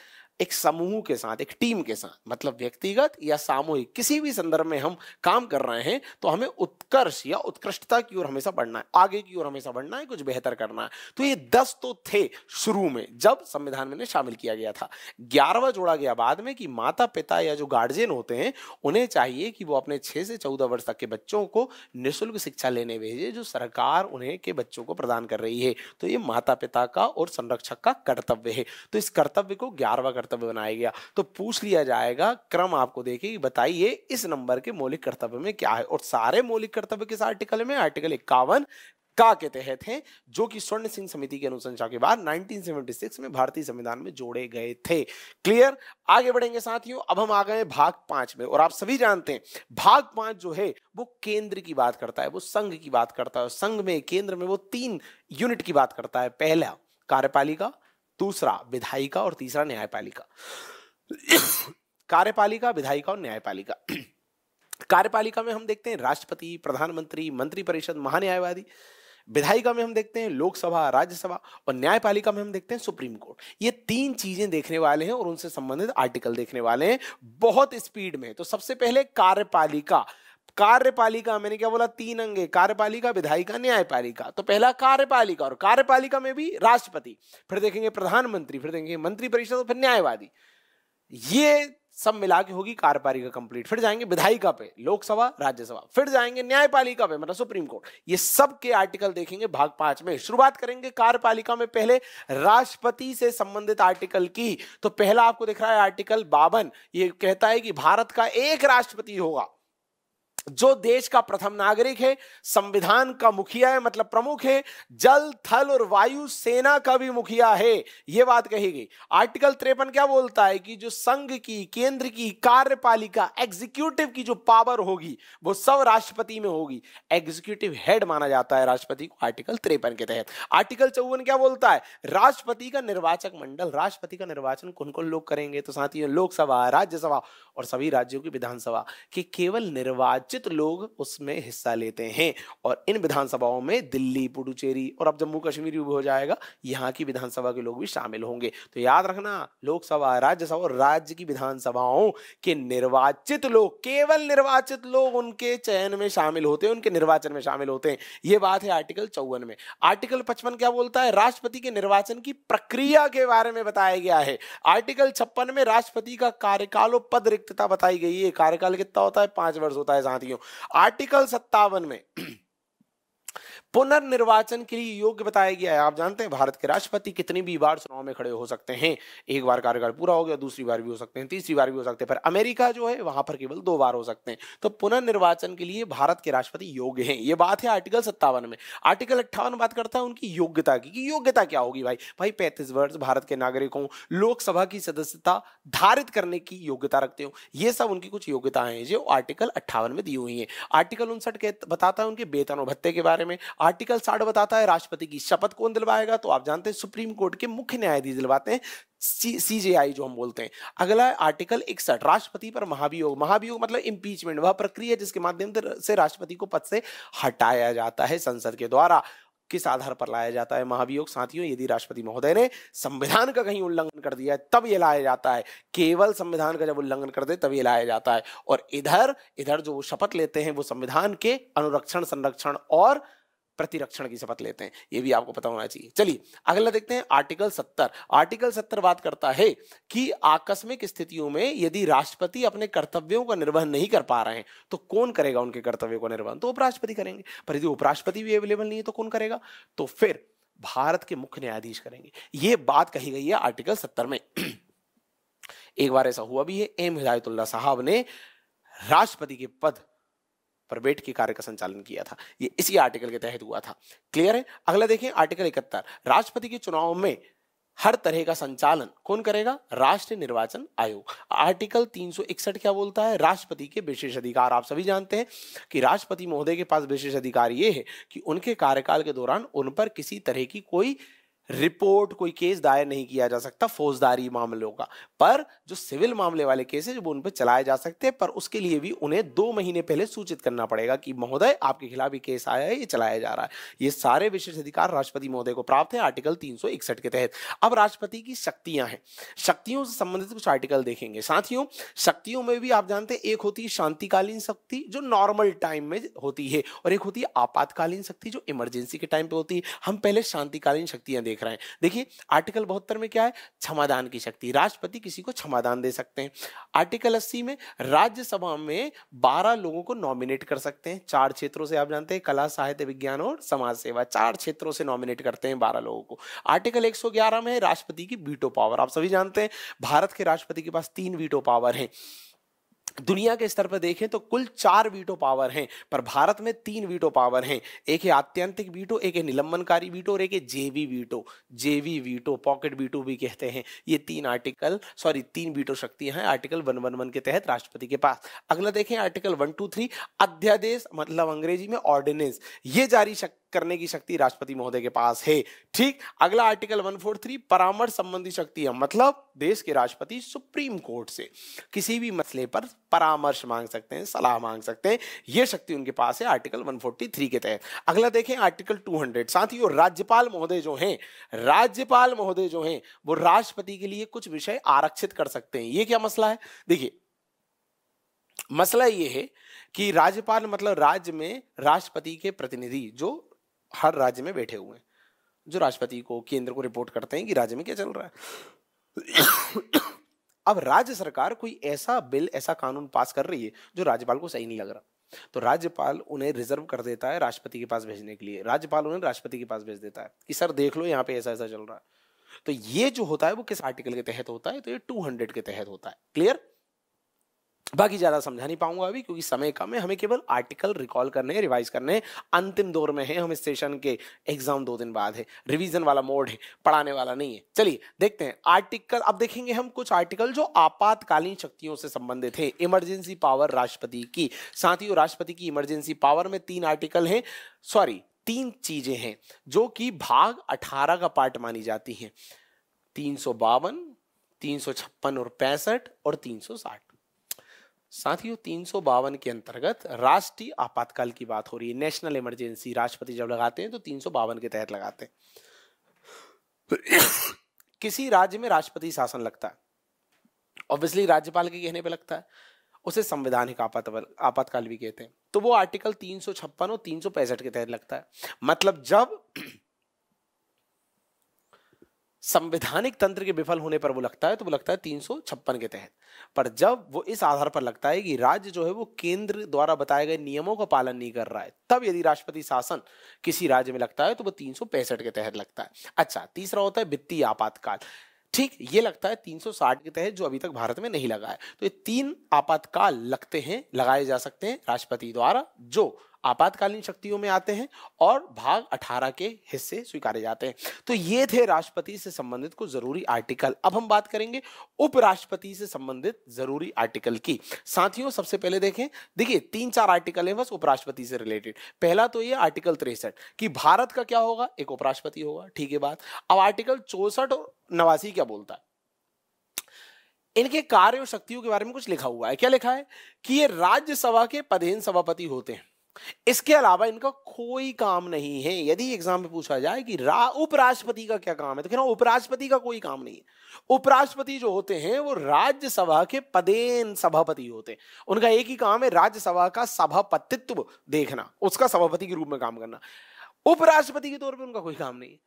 एक समूह के साथ, एक टीम के साथ, मतलब व्यक्तिगत या सामूहिक किसी भी संदर्भ में हम काम कर रहे हैं, तो हमें उत्कर्ष या उत्कृष्टता की ओर हमेशा बढ़ना है, आगे की ओर हमेशा बढ़ना है, कुछ बेहतर करना है। तो ये 10 तो थे शुरू में जब संविधान में शामिल किया गया था। 11वां जोड़ा गया बाद में कि माता पिता या जो गार्जियन होते हैं उन्हें चाहिए कि वो अपने 6 से 14 वर्ष तक के बच्चों को निःशुल्क शिक्षा लेने भेजे, जो सरकार उन्हें के बच्चों को प्रदान कर रही है। तो ये माता पिता का और संरक्षक का कर्तव्य है। तो इस कर्तव्य को 11वां कर्तव्य बनाया गया। तो पूछ लिया जाएगा, क्रम आपको देखिए, बताइए इस नंबर के मौलिक कर्तव्य में क्या है। और सारे मौलिक कर्तव्य किस आर्टिकल में? आर्टिकल 51 का के तहत हैं, जो कि स्वर्ण सिंह समिति की अनुशंसा के बाद 1976 में भारतीय संविधान में जोड़े गए थे। क्लियर? आगे बढ़ेंगे साथियों। अब हम आ गए भाग 5 में। और आप सभी जानते हैं भाग 5 जो है वो केंद्र की बात करता है, वो संघ की बात करता है। संघ में, केंद्र में वो 3 यूनिट की बात करता है। पहला कार्यपालिका, दूसरा विधायिका और तीसरा न्यायपालिका। कार्यपालिका, विधायिका और न्यायपालिका। कार्यपालिका में हम देखते हैं राष्ट्रपति, प्रधानमंत्री, मंत्रिपरिषद, महान्यायवादी। विधायिका में हम देखते हैं लोकसभा, राज्यसभा। और न्यायपालिका में हम देखते हैं सुप्रीम कोर्ट। ये 3 चीजें देखने वाले हैं और उनसे संबंधित आर्टिकल देखने वाले हैं बहुत स्पीड में। तो सबसे पहले कार्यपालिका। कार्यपालिका मैंने क्या बोला? 3 अंग है, कार्यपालिका, विधायिका, न्यायपालिका। तो पहला कार्यपालिका, और कार्यपालिका में भी राष्ट्रपति, फिर देखेंगे प्रधानमंत्री, फिर देखेंगे मंत्रिपरिषद, फिर न्यायवादी। ये सब मिला के होगी कार्यपालिका कंप्लीट। फिर जाएंगे विधायिका पे, लोकसभा, राज्यसभा। फिर जाएंगे न्यायपालिका पे, मतलब सुप्रीम कोर्ट। ये सब के आर्टिकल देखेंगे भाग 5 में। शुरुआत करेंगे कार्यपालिका में पहले राष्ट्रपति से संबंधित आर्टिकल की। तो पहला आपको दिख रहा है आर्टिकल 52। ये कहता है कि भारत का एक राष्ट्रपति होगा। जो देश का प्रथम नागरिक है, संविधान का मुखिया है मतलब प्रमुख है, जल थल और वायु सेना का भी मुखिया है, यह बात कही गई। आर्टिकल 53 क्या बोलता है कि जो संघ की, केंद्र की कार्यपालिका, एग्जीक्यूटिव की जो पावर होगी वो सब राष्ट्रपति में होगी। एग्जीक्यूटिव हेड माना जाता है राष्ट्रपति को आर्टिकल 53 के तहत। आर्टिकल 54 क्या बोलता है? राष्ट्रपति का निर्वाचक मंडल। राष्ट्रपति का निर्वाचन कौन कौन लोग करेंगे? तो साथियों, लोकसभा, राज्यसभा और सभी राज्यों की विधानसभा के केवल निर्वाचित लोग उसमें हिस्सा लेते हैं। और इन विधानसभाओं में दिल्ली, पुडुचेरी और अब जम्मू कश्मीर भी हो जाएगा, यहाँ की विधानसभा के लोग भी शामिल होंगे। तो याद रखना, लोकसभा, राज्यसभा और राज्य की विधानसभाओं के निर्वाचित लोग, केवल निर्वाचित लोग उनके चयन में शामिल होते हैं, उनके निर्वाचन में शामिल होते हैं। यह बात है आर्टिकल 54 में। आर्टिकल 55 क्या बोलता है? राष्ट्रपति के निर्वाचन की प्रक्रिया के बारे में बताया गया है। आर्टिकल 56 में राष्ट्रपति का कार्यकाल और पद रिक्तता बताई गई है। कार्यकाल कितना होता है? 5 वर्ष होता है साथियों। आर्टिकल 57 में पुनर्निर्वाचन के लिए योग्य बताया गया है। आप जानते हैं भारत के राष्ट्रपति कितनी भी बार चुनाव में खड़े हो सकते हैं। एक बार कार्यकाल पूरा हो गया, दूसरी बार भी हो सकते हैं, तीसरी बार भी हो सकते हैं, पर अमेरिका जो है वहां पर केवल 2 बार हो सकते हैं। तो पुनर्निर्वाचन के लिए भारत के राष्ट्रपति योग्य हैं, ये बात है आर्टिकल 57 में। आर्टिकल 58 बात करता है उनकी योग्यता की, कि योग्यता क्या होगी भाई? 35 वर्ष भारत के नागरिकों लोकसभा की सदस्यता धारित करने की योग्यता रखते हो। ये सब उनकी कुछ योग्यताएं हैं जो आर्टिकल 58 में दी हुई है। आर्टिकल 59 बताता है उनके वेतन और भत्ते के बारे में। आर्टिकल 60 बताता है राष्ट्रपति की शपथ कौन दिलवाएगा, तो आप जानते हैं सुप्रीम कोर्ट के मुख्य न्यायाधीश दिलवाते हैं, सीजेआई जो हम बोलते हैं। अगला है आर्टिकल 61, राष्ट्रपति पर महाभियोग। महाभियोग मतलब इंपीचमेंट, वह प्रक्रिया जिसके माध्यम से राष्ट्रपति को पद से हटाया जाता है संसद के द्वारा। किस आधार पर लाया जाता है महाभियोग? साथियों, यदि राष्ट्रपति महोदय ने संविधान का कहीं उल्लंघन कर दिया है तब यह लाया जाता है। केवल संविधान का जब उल्लंघन कर दे तब यह लाया जाता है। और इधर जो शपथ लेते हैं वो संविधान के अनुरक्षण, संरक्षण और प्रतिरक्षण की शपथ लेते हैं। ये भी आपको पता होना चाहिए। चलिए अगला देखते हैं आर्टिकल 70। आर्टिकल 70 बात करता है कि आकस्मिक स्थितियों में यदि राष्ट्रपति अपने कर्तव्यों का निर्वहन नहीं कर पा रहे हैं तो कौन करेगा उनके कर्तव्यों का निर्वहन? तो उपराष्ट्रपति करेंगे। पर यदि उपराष्ट्रपति भी अवेलेबल नहीं है तो कौन करेगा? तो फिर भारत के मुख्य न्यायाधीश करेंगे। ये बात कही गई है आर्टिकल 70 में। एक बार ऐसा हुआ भी है, एम हिदायतुल्लाह साहब ने राष्ट्रपति के पद पर बैठ के कार्य का संचालन किया था। ये इसी आर्टिकल के तहत हुआ था। क्लियर है? अगला देखें आर्टिकल 71, राष्ट्रपति के चुनाव में हर तरह का संचालन कौन करेगा? राष्ट्रीय निर्वाचन आयोग। आर्टिकल 361 क्या बोलता है? राष्ट्रपति के विशेष अधिकार। आप सभी जानते हैं कि राष्ट्रपति महोदय के पास विशेष अधिकार ये है कि उनके कार्यकाल के दौरान उन पर किसी तरह की कोई रिपोर्ट, कोई केस दायर नहीं किया जा सकता फौजदारी मामलों का, पर जो सिविल मामले वाले केस है वो उन पर चलाए जा सकते हैं, पर उसके लिए भी उन्हें 2 महीने पहले सूचित करना पड़ेगा कि महोदय आपके खिलाफ ये केस आया है, ये चलाया जा रहा है। ये सारे विशेष अधिकार राष्ट्रपति महोदय को प्राप्त है आर्टिकल 361 के तहत। अब राष्ट्रपति की शक्तियां हैं, शक्तियों से संबंधित कुछ आर्टिकल देखेंगे साथियों। शक्तियों में भी आप जानते हैं एक होती है शांतिकालीन शक्ति जो नॉर्मल टाइम में होती है, और एक होती है आपातकालीन शक्ति जो इमरजेंसी के टाइम पे होती है। हम पहले शांतिकालीन शक्तियां देख रहे हैं। देखिए आर्टिकल 72 में क्या है? क्षमादान की शक्ति, राष्ट्रपति किसी को क्षमादान दे सकते हैं। आर्टिकल 80 में राज्यसभा में 12 लोगों को नॉमिनेट कर सकते हैं। 4 क्षेत्रों से, आप जानते हैं कला, साहित्य, विज्ञान और समाज सेवा, 4 क्षेत्रों से नॉमिनेट करते हैं 12 लोगों को। आर्टिकल 111 में राष्ट्रपति की वीटो पावर। आप सभी जानते हैं भारत के राष्ट्रपति के पास 3 वीटो पावर हैं। दुनिया के स्तर पर देखें तो कुल 4 वीटो पावर हैं, पर भारत में 3 वीटो पावर हैं। एक है आत्यंतिक वीटो, एक है निलंबनकारी वीटो और एक है जेवी वीटो। जेवी वीटो, पॉकेट वीटो भी कहते हैं। ये 3 वीटो शक्तियां हैं आर्टिकल 111 के तहत राष्ट्रपति के पास। अगला देखें आर्टिकल 123, अध्यादेश मतलब अंग्रेजी में ऑर्डिनेंस, ये जारी करने की शक्ति राष्ट्रपति महोदय के पास है। ठीक। अगला आर्टिकल 143, परामर्श संबंधी शक्तियां, मतलब देश के राष्ट्रपति सुप्रीम कोर्ट से किसी भी मसले पर परामर्श मांग सकते हैं, सलाह मांग सकते हैं, यह शक्ति उनके पास है आर्टिकल 143 के तहत। अगला देखें आर्टिकल 200। साथियों राज्यपाल महोदय जो हैं वो राष्ट्रपति के लिए कुछ विषय आरक्षित कर सकते हैं। ये क्या मसला है? देखिए मसला ये है कि राज्यपाल मतलब राज्य में राष्ट्रपति के प्रतिनिधि जो हर राज्य में बैठे हुए हैं, जो राष्ट्रपति को, केंद्र को रिपोर्ट करते हैं कि राज्य में क्या चल रहा है। अब राज्य सरकार कोई ऐसा बिल, ऐसा कानून पास कर रही है जो राज्यपाल को सही नहीं लग रहा, तो राज्यपाल उन्हें रिजर्व कर देता है राष्ट्रपति के पास भेजने के लिए। राज्यपाल उन्हें राष्ट्रपति के पास भेज देता है कि सर देख लो यहाँ पे ऐसा ऐसा चल रहा है। तो ये जो होता है वो किस आर्टिकल के तहत होता है? तो ये 200 के तहत होता है। क्लियर? बाकी ज्यादा समझा नहीं पाऊंगा अभी क्योंकि समय कम है, हमें केवल आर्टिकल रिकॉल करने हैं, रिवाइज करने हैं। अंतिम दौर में है हम इस सेशन के, एग्जाम 2 दिन बाद है, रिवीजन वाला मोड है, पढ़ाने वाला नहीं है। चलिए देखते हैं आर्टिकल। अब देखेंगे हम कुछ आर्टिकल जो आपातकालीन शक्तियों से संबंधित है, इमरजेंसी पावर राष्ट्रपति की। साथियों राष्ट्रपति की इमरजेंसी पावर में 3 आर्टिकल हैं, सॉरी 3 चीजें हैं जो कि भाग 18 का पार्ट मानी जाती हैं। 352, 356 और 65 और 360। साथियों 352 के अंतर्गत राष्ट्रीय आपातकाल की बात हो रही है, नेशनल इमरजेंसी राष्ट्रपति जब लगाते हैं तो 352 के तहत लगाते हैं। किसी राज्य में राष्ट्रपति शासन लगता है, ऑब्वियसली राज्यपाल के कहने पे लगता है, उसे संवैधानिक आपातकाल भी कहते हैं। तो वो आर्टिकल 356 और 365 के तहत लगता है। मतलब जब संवैधानिक तंत्र के विफल होने पर वो लगता है तो वो लगता है 356 के तहत। पर जब वो इस आधार पर लगता है कि राज्य जो है वो केंद्र द्वारा बताए गए नियमों का पालन नहीं कर रहा है, तब यदि राष्ट्रपति शासन किसी राज्य में लगता है तो वो 365 के तहत लगता है। अच्छा, तीसरा होता है वित्तीय आपातकाल। ठीक, ये लगता है 360 के तहत, जो अभी तक भारत में नहीं लगा है। तो ये 3 आपातकाल लगते हैं, लगाए जा सकते हैं राष्ट्रपति द्वारा, जो आपातकालीन शक्तियों में आते हैं और भाग 18 के हिस्से स्वीकारे जाते हैं। तो ये थे राष्ट्रपति से संबंधित कुछ जरूरी आर्टिकल। अब हम बात करेंगे उपराष्ट्रपति से संबंधित जरूरी आर्टिकल की। साथियों सबसे पहले देखें, देखिए 3-4 आर्टिकल है बस उपराष्ट्रपति से रिलेटेड। पहला तो ये आर्टिकल 63 कि भारत का क्या होगा, एक उपराष्ट्रपति होगा, ठीक है बात। अब आर्टिकल 64 और 89 क्या बोलता है, इनके कार्य और शक्तियों के बारे में कुछ लिखा हुआ है। क्या लिखा है कि ये राज्यसभा के पदेन सभापति होते हैं, इसके अलावा इनका कोई काम नहीं है। यदि एग्जाम में पूछा जाए कि उपराष्ट्रपति का क्या काम है, तो कहना उपराष्ट्रपति का कोई काम नहीं है। उपराष्ट्रपति जो होते हैं वो राज्यसभा के पदेन सभापति होते हैं। उनका एक ही काम है राज्यसभा का सभापतित्व देखना, उसका सभापति के रूप में काम करना। उपराष्ट्रपति के तौर पर उनका कोई काम नहीं है,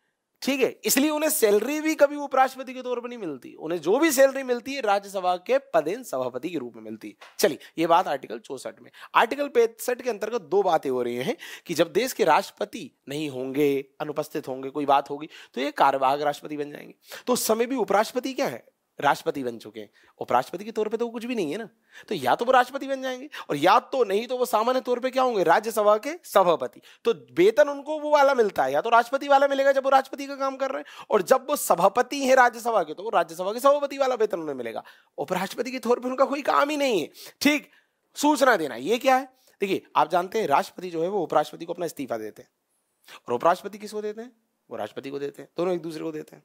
ठीक है। इसलिए उन्हें सैलरी भी कभी उपराष्ट्रपति के तौर पर नहीं मिलती, उन्हें जो भी सैलरी मिलती है राज्यसभा के पदेन सभापति के रूप में मिलती है। चलिए ये बात आर्टिकल 64 में। आर्टिकल 65 के अंतर्गत 2 बातें हो रही हैं कि जब देश के राष्ट्रपति नहीं होंगे, अनुपस्थित होंगे, कोई बात होगी, तो ये कार्यवाहक राष्ट्रपति बन जाएंगे। तो उस समय भी उपराष्ट्रपति क्या है, राष्ट्रपति बन चुके हैं। उपराष्ट्रपति के तौर पे तो वो कुछ भी नहीं है ना, तो या तो वो राष्ट्रपति बन जाएंगे और या तो नहीं तो वो सामान्य तौर पे क्या होंगे, राज्यसभा के सभापति। तो वेतन उनको वो वाला मिलता है, या तो राष्ट्रपति वाला मिलेगा जब वो राष्ट्रपति का काम कर रहे हैं, और जब वो सभापति है राज्यसभा के तो वो राज्यसभा के सभापति वाला वेतन उन्हें मिलेगा। उपराष्ट्रपति के तौर पर उनका कोई काम ही नहीं है। ठीक, सूचना देना ये क्या है, देखिए आप जानते हैं राष्ट्रपति जो है वो उपराष्ट्रपति को अपना इस्तीफा देते हैं, और उपराष्ट्रपति किसको देते हैं, वो राष्ट्रपति को देते हैं, दोनों एक दूसरे को देते हैं।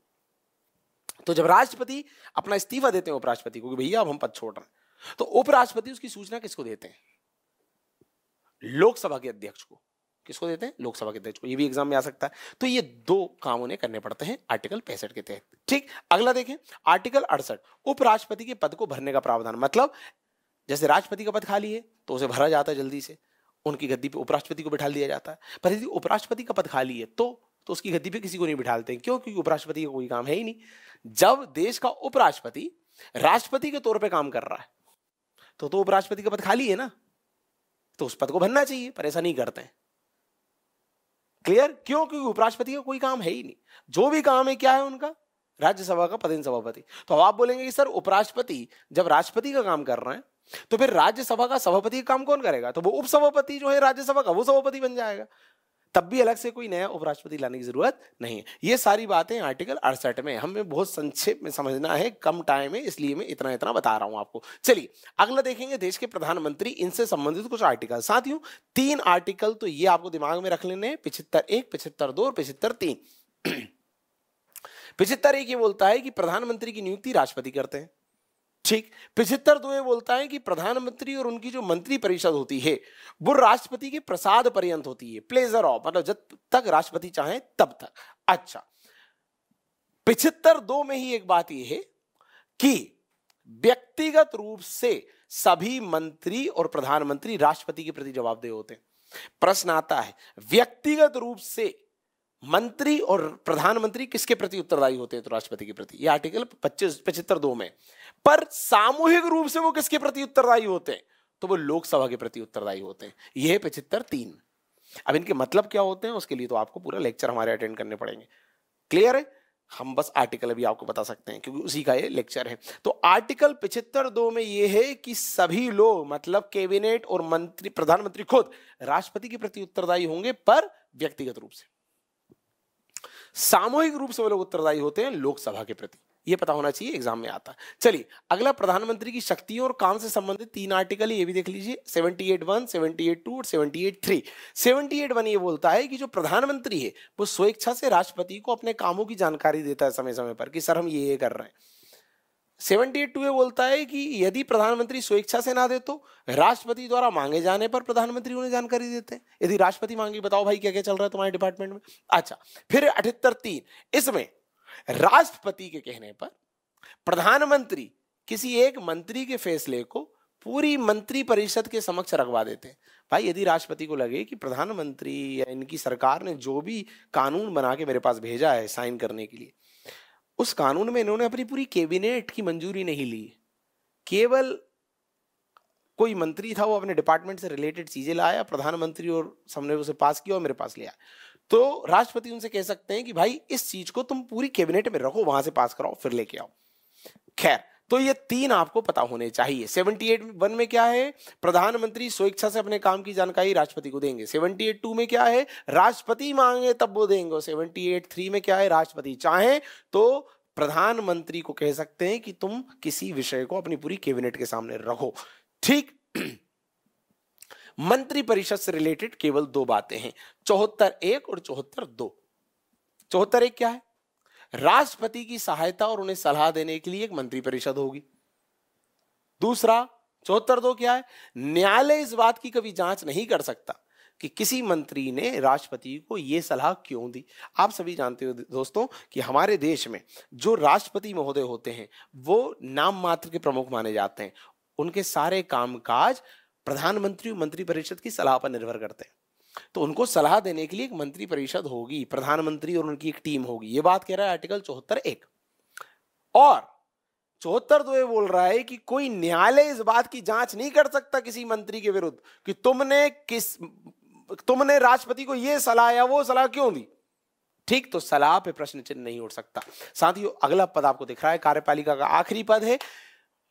तो जब राष्ट्रपति अपना इस्तीफा देते हैं उपराष्ट्रपति को कि भैया अब हम पद छोड़ रहे हैं, तो उपराष्ट्रपति उसकी सूचना किसको देते हैं, लोकसभा के अध्यक्ष को। किसको देते हैं, लोकसभा के अध्यक्ष को। ये भी एग्जाम में आ सकता है। तो ये 2 काम उन्हें करने पड़ते हैं आर्टिकल 65 के तहत। ठीक, अगला देखें आर्टिकल 68 उपराष्ट्रपति के पद को भरने का प्रावधान। मतलब जैसे राष्ट्रपति का पद खाली है तो उसे भरा जाता है जल्दी से, उनकी गद्दी पे उपराष्ट्रपति को बिठा दिया जाता है। पर यदि उपराष्ट्रपति का पद खाली है तो उसकी गद्दी पे किसी को नहीं बिठाते। क्यों, क्योंकि उपराष्ट्रपति का कोई काम है ही नहीं। जब देश का उपराष्ट्रपति राष्ट्रपति के तौर पे काम कर रहा है तो उपराष्ट्रपति का पद खाली है ना, तो उस पद को भरना चाहिए, पर ऐसा नहीं करते हैं। क्लियर, क्यों, क्योंकि उपराष्ट्रपति का कोई काम है ही नहीं। जो भी काम है क्या है उनका, राज्यसभा का पदेन सभापति। तो अब आप बोलेंगे कि सर उपराष्ट्रपति जब राष्ट्रपति का काम कर रहे हैं तो फिर राज्यसभा का सभापति का काम कौन करेगा, तो वो उपसभापति जो है राज्यसभा का वो सभापति बन जाएगा। तब भी अलग से कोई नया उपराष्ट्रपति लाने की जरूरत नहीं है। ये सारी बातें आर्टिकल 68 में, हमें बहुत संक्षेप में समझना है, कम टाइम है, इसलिए मैं इतना इतना बता रहा हूं आपको। चलिए अगला देखेंगे देश के प्रधानमंत्री, इनसे संबंधित कुछ आर्टिकल। साथियों 3 आर्टिकल तो ये आपको दिमाग में रख लेने हैं, 75(1), 75(2) और 75(3). 75(1) ये बोलता है कि प्रधानमंत्री की नियुक्ति राष्ट्रपति करते हैं। ठीक, 75(2) बोलता है कि प्रधानमंत्री और उनकी जो मंत्री परिषद होती है वो राष्ट्रपति के प्रसाद पर्यंत होती है, प्लेजर ऑफ, मतलब जब तक राष्ट्रपति चाहे तब तक। अच्छा, 75(2) में ही एक बात यह है कि व्यक्तिगत रूप से सभी मंत्री और प्रधानमंत्री राष्ट्रपति के प्रति जवाबदेह होते हैं। प्रश्न आता है व्यक्तिगत रूप से मंत्री और प्रधानमंत्री किसके प्रति उत्तरदायी होते हैं, तो राष्ट्रपति के प्रति। ये आर्टिकल 75(2) में। पर सामूहिक रूप से वो किसके प्रति उत्तरदायी होते हैं, तो वो लोकसभा के प्रति उत्तरदायी होते हैं। ये है 75(3). अब इनके मतलब क्या होते हैं उसके लिए तो आपको पूरा लेक्चर हमारे अटेंड करने पड़ेंगे। क्लियर है। हम बस आर्टिकल अभी आपको बता सकते हैं क्योंकि उसी का ये लेक्चर है। तो आर्टिकल 75(2) में ये है कि सभी लोग मतलब कैबिनेट और मंत्री, प्रधानमंत्री खुद राष्ट्रपति के प्रति उत्तरदायी होंगे, पर व्यक्तिगत रूप से। सामूहिक रूप से वो लोग उत्तरदायी होते हैं लोकसभा के प्रति, ये पता होना चाहिए, एग्जाम में आता है। चलिए अगला, प्रधानमंत्री की शक्तियों और काम से संबंधित 3 आर्टिकल, ये भी देख लीजिए, 78(1), 78(2) और 78(3). 78(1) ये बोलता है कि जो प्रधानमंत्री है वो स्वेच्छा से राष्ट्रपति को अपने कामों की जानकारी देता है समय समय पर कि सर हम ये कर रहे हैं। 78(2) ये बोलता है कि यदि प्रधानमंत्री स्वेच्छा से ना दे तो राष्ट्रपति द्वारा मांगे जाने पर प्रधानमंत्री उन्हें जानकारी देते हैं। यदि राष्ट्रपति मांगे, बताओ भाई क्या क्या चल रहा है तुम्हारे डिपार्टमेंट में। अच्छा, फिर 78(3), इसमें राष्ट्रपति के कहने पर प्रधानमंत्री किसी एक मंत्री के फैसले को पूरी मंत्री परिषद के समक्ष रखवा देते हैं। भाई यदि राष्ट्रपति को लगे कि प्रधानमंत्री या इनकी सरकार ने जो भी कानून बना के मेरे पास भेजा है साइन करने के लिए, उस कानून में इन्होंने अपनी पूरी कैबिनेट की मंजूरी नहीं ली, केवल कोई मंत्री था वो अपने डिपार्टमेंट से रिलेटेड चीजें लाया, प्रधानमंत्री और हमने उसे पास किया और मेरे पास लिया, तो राष्ट्रपति उनसे कह सकते हैं कि भाई इस चीज को तुम पूरी कैबिनेट में रखो, वहां से पास कराओ फिर लेके आओ। खैर, तो ये 3 आपको पता होने चाहिए। 78(1) में क्या है, प्रधानमंत्री स्वेच्छा से अपने काम की जानकारी राष्ट्रपति को देंगे। 78(2) में क्या है, राष्ट्रपति मांगे तब वो देंगे। 78(3) में क्या है, राष्ट्रपति चाहे तो प्रधानमंत्री को कह सकते हैं कि तुम किसी विषय को अपनी पूरी कैबिनेट के सामने रखो। ठीक। मंत्री परिषद से रिलेटेड केवल 2 बातें हैं, 74(1) और 74(2). 74(1) क्या है, राष्ट्रपति की सहायता और उन्हें सलाह देने के लिए एक मंत्री परिषद होगी। दूसरा 74(2) क्या है, न्यायालय इस बात की कभी जांच नहीं कर सकता कि किसी मंत्री ने राष्ट्रपति को यह सलाह क्यों दी। आप सभी जानते हो दोस्तों कि हमारे देश में जो राष्ट्रपति महोदय होते हैं वो नाम मात्र के प्रमुख माने जाते हैं, उनके सारे कामकाज प्रधानमंत्री और मंत्री परिषद की सलाह पर निर्भर करते हैं। तो उनको सलाह देने के लिए एक मंत्री परिषद होगी, प्रधानमंत्री और उनकी एक टीम होगी। ये बात कह रहा है आर्टिकल 74(1). और 74(2) बोल रहा है कि कोई न्यायालय इस बात की जांच नहीं कर सकता किसी मंत्री के विरुद्ध कि तुमने राष्ट्रपति को यह सलाह या वो सलाह क्यों दी। ठीक, तो सलाह पे प्रश्न चिन्ह नहीं उठ सकता। साथियों अगला पद आपको दिख रहा है, कार्यपालिका का आखिरी पद है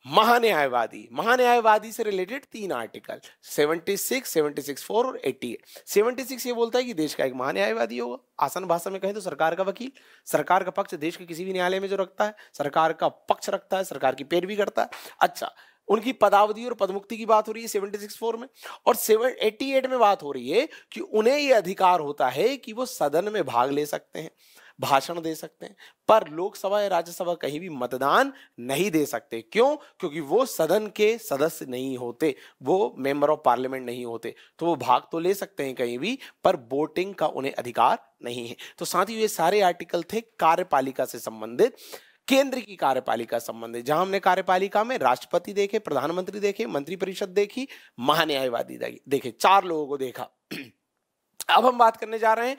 महान्यायवादी। महान्यायवादी से रिलेटेड 3 आर्टिकल, 76, 76(4) और 88। 76 ये बोलता है कि देश का एक महान्यायवादी होगा, आसान भाषा में कहें तो सरकार का वकील, सरकार का पक्ष देश के किसी भी न्यायालय में जो रखता है, सरकार का पक्ष रखता है, सरकार की पैरवी करता है। अच्छा, उनकी पदावधि और पदमुक्ति की बात हो रही है 76(4) में, और 88 में बात हो रही है कि उन्हें यह अधिकार होता है कि वो सदन में भाग ले सकते हैं, भाषण दे सकते हैं, पर लोकसभा या राज्यसभा कहीं भी मतदान नहीं दे सकते। क्यों? क्योंकि वो सदन के सदस्य नहीं होते, वो मेंबर ऑफ पार्लियामेंट नहीं होते। तो वो भाग तो ले सकते हैं कहीं भी, पर वोटिंग का उन्हें अधिकार नहीं है। तो साथियों ये सारे आर्टिकल थे कार्यपालिका से संबंधित, केंद्र की कार्यपालिका संबंधित, जहां हमने कार्यपालिका में राष्ट्रपति देखे, प्रधानमंत्री देखे, मंत्रिपरिषद देखी, महान्यायवादी देखे, 4 लोगों को देखा। अब हम बात करने जा रहे हैं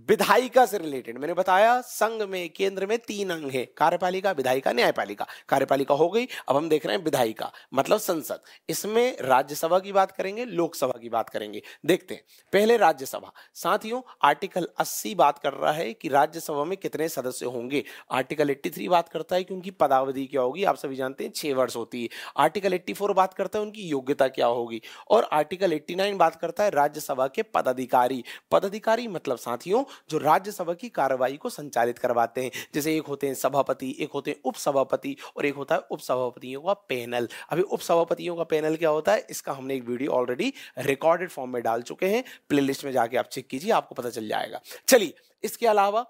विधायिका से रिलेटेड। मैंने बताया संघ में, केंद्र में 3 अंग है, कार्यपालिका, विधायिका, न्यायपालिका। कार्यपालिका हो गई, अब हम देख रहे हैं विधायिका मतलब संसद। इसमें राज्यसभा की बात करेंगे, लोकसभा की बात करेंगे। देखते हैं पहले राज्यसभा। साथियों आर्टिकल 80 बात कर रहा है कि राज्यसभा में कितने सदस्य होंगे। आर्टिकल 83 बात करता है कि उनकी पदावधि क्या होगी, आप सभी जानते हैं 6 वर्ष होती है। आर्टिकल 84 बात करता है उनकी योग्यता क्या होगी, और आर्टिकल 89 बात करता है राज्यसभा के पदाधिकारी। पदाधिकारी मतलब साथियों जो राज्यसभा की कार्रवाई को संचालित करवाते हैं। जैसे एक होते हैं सभापति, एक होते हैं उपसभापति, और एक होता है उपसभापतियों का पैनल। अभी उपसभापतियों का पैनल क्या होता है, इसका हमने एक वीडियो ऑलरेडी रिकॉर्डेड फॉर्म में डाल चुके हैं, प्लेलिस्ट में जाके आप चेक कीजिए, आपको पता चल जाएगा। चलिए, इसके अलावा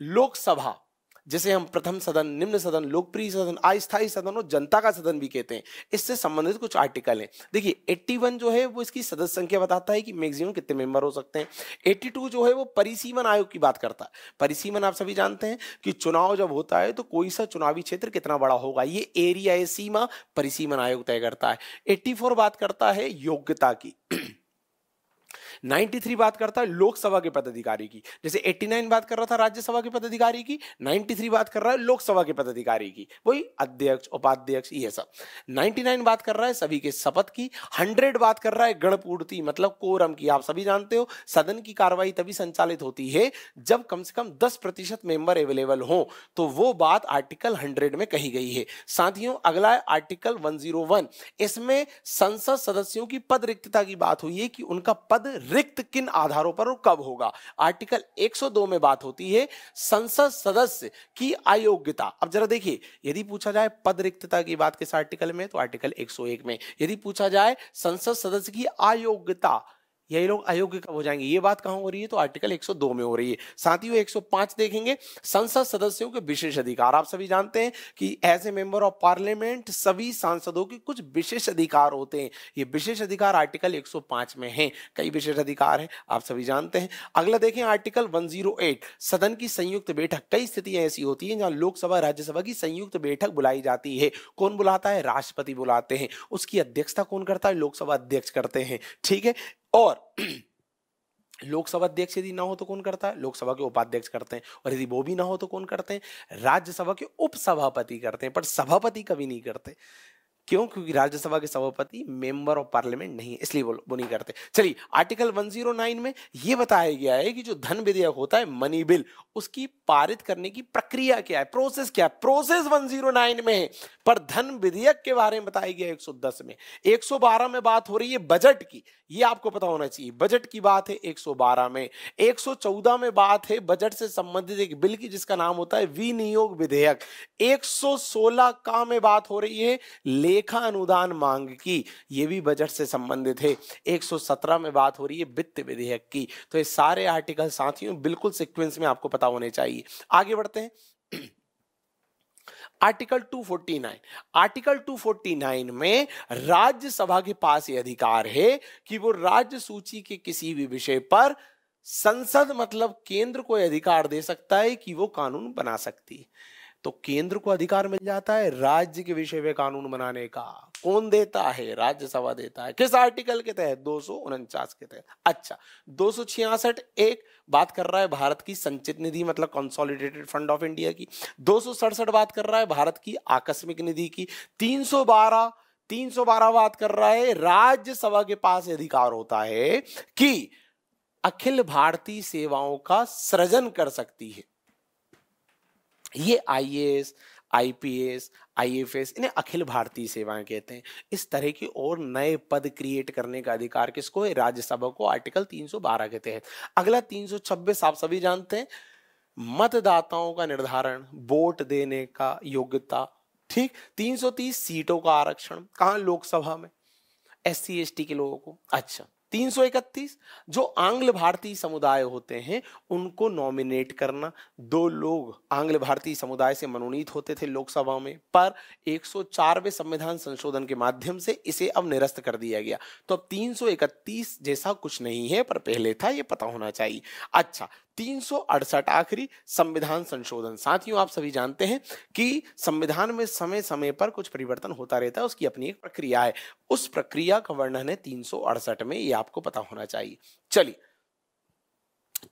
लोकसभा, जिसे हम प्रथम सदन, निम्न सदन, लोकप्रिय सदन, अस्थायी सदन और जनता का सदन भी कहते हैं, इससे संबंधित कुछ आर्टिकल हैं। देखिए 81 जो है वो इसकी सदस्य संख्या बताता है कि मैक्सिमम कितने मेंबर हो सकते हैं। 82 जो है वो परिसीमन आयोग की बात करता है। परिसीमन आप सभी जानते हैं कि चुनाव जब होता है तो कोई सा चुनावी क्षेत्र कितना बड़ा होगा, ये एरिया, ये सीमा परिसीमन आयोग तय करता है। 84 बात करता है योग्यता की। 93 बात करता है लोकसभा के पदाधिकारी की, जैसे 89 बात कर रहा था राज्यसभा के पदाधिकारी की, 93 बात कर रहा है लोकसभा के पदाधिकारी की, वही अध्यक्ष उपाध्यक्ष ये सब। 99 बात कर रहा है सभी के शपथ की। 100 बात कर रहा है गणपूर्ति मतलब कोरम की। आप सभी जानते हो सदन की कार्रवाई तभी संचालित होती है जब कम से कम 10% मेंबर अवेलेबल हो, तो वो बात आर्टिकल 100 में कही गई है। साथियों अगला है आर्टिकल 101। इसमें संसद सदस्यों की पद रिक्तता की बात हुई है कि उनका पद रिक्त किन आधारों पर और कब होगा। आर्टिकल 102 में बात होती है संसद सदस्य की अयोग्यता। अब जरा देखिए, यदि पूछा जाए पद रिक्तता की बात किस आर्टिकल में, तो आर्टिकल 101 में। यदि पूछा जाए संसद सदस्य की अयोग्यता, ये लोग अयोग्य कब हो जाएंगे, ये बात कहां हो रही है, तो आर्टिकल 102 में हो रही है। साथियों 105 देखेंगे, संसद सदस्यों के विशेष अधिकार। आप सभी जानते हैं कि as a member of parliament सभी सांसदों के कुछ विशेष अधिकार होते हैं। ये विशेष अधिकार आर्टिकल 105 में हैं। कई विशेष अधिकार हैं, आप सभी जानते हैं। अगला देखें आर्टिकल 108, सदन की संयुक्त बैठक। कई स्थितियां ऐसी होती हैं जहां लोकसभा राज्यसभा की संयुक्त बैठक बुलाई जाती है। कौन बुलाता है, राष्ट्रपति बुलाते हैं। उसकी अध्यक्षता कौन करता है, लोकसभा अध्यक्ष करते हैं। ठीक है, और लोकसभा अध्यक्ष यदि ना हो तो कौन करता है, लोकसभा के उपाध्यक्ष करते हैं। और यदि वो भी ना हो तो कौन करते हैं, राज्यसभा के उपसभापति करते हैं। पर सभापति कभी नहीं करते। क्यों, क्योंकि राज्यसभा के सभापति मेंबर ऑफ पार्लियामेंट नहीं है, इसलिए वो नहीं करते। चलिए आर्टिकल 109 में यह बताया गया है कि जो धन विधेयक होता है मनी बिल, उसकी पारित करने की प्रक्रिया क्या है, प्रोसेस क्या है। प्रोसेस 109 में है, पर धन विधेयक के बारे में बताया गया 110 में। 112 में बात हो रही है बजट की, ये आपको पता होना चाहिए। बजट की बात है 112 में। 114 में बात है बजट से संबंधित एक बिल की जिसका नाम होता है विनियोग विधेयक। 116 का में बात हो रही है लेखा अनुदान मांग की, ये भी बजट से संबंधित है। 117 में बात हो रही है वित्त विधेयक की। तो ये सारे आर्टिकल साथियों बिल्कुल सीक्वेंस में आपको पता होने चाहिए। आगे बढ़ते हैं आर्टिकल 249। आर्टिकल 249 में राज्यसभा के पास ये अधिकार है कि वो राज्य सूची के किसी भी विषय पर संसद मतलब केंद्र को अधिकार दे सकता है कि वो कानून बना सकती है। तो केंद्र को अधिकार मिल जाता है राज्य के विषय में कानून बनाने का। कौन देता है, राज्यसभा देता है। किस आर्टिकल के तहत, 249 के तहत। अच्छा, 266 एक बात कर रहा है भारत की संचित निधि मतलब कंसोलिडेटेड फंड ऑफ इंडिया की। 267 बात कर रहा है भारत की आकस्मिक निधि की। 312 बात कर रहा है राज्यसभा के पास अधिकार होता है कि अखिल भारतीय सेवाओं का सृजन कर सकती है। ये आईएएस, आईपीएस, आईएफएस, इन्हें अखिल भारतीय सेवाएं कहते हैं। इस तरह के और नए पद क्रिएट करने का अधिकार किसको है, राज्यसभा को, आर्टिकल 312 के तहत। अगला 326 आप सभी जानते हैं, मतदाताओं का निर्धारण, वोट देने का योग्यता। ठीक, 330 सीटों का आरक्षण, कहां, लोकसभा में, एससी एसटी के लोगों को। अच्छा, 331 जो आंग्ल भारतीय समुदाय होते हैं उनको नॉमिनेट करना। 2 लोग आंग्ल भारतीय समुदाय से मनोनीत होते थे लोकसभा में, पर 104वें संविधान संशोधन के माध्यम से इसे अब निरस्त कर दिया गया। तो अब 331 जैसा कुछ नहीं है, पर पहले था, ये पता होना चाहिए। अच्छा, 368 आखिरी संविधान संशोधन। साथियों आप सभी जानते हैं कि संविधान में समय समय पर कुछ परिवर्तन होता रहता है, उसकी अपनी एक प्रक्रिया है। उस प्रक्रिया का वर्णन है 368 में, ये आपको पता होना चाहिए। चलिए,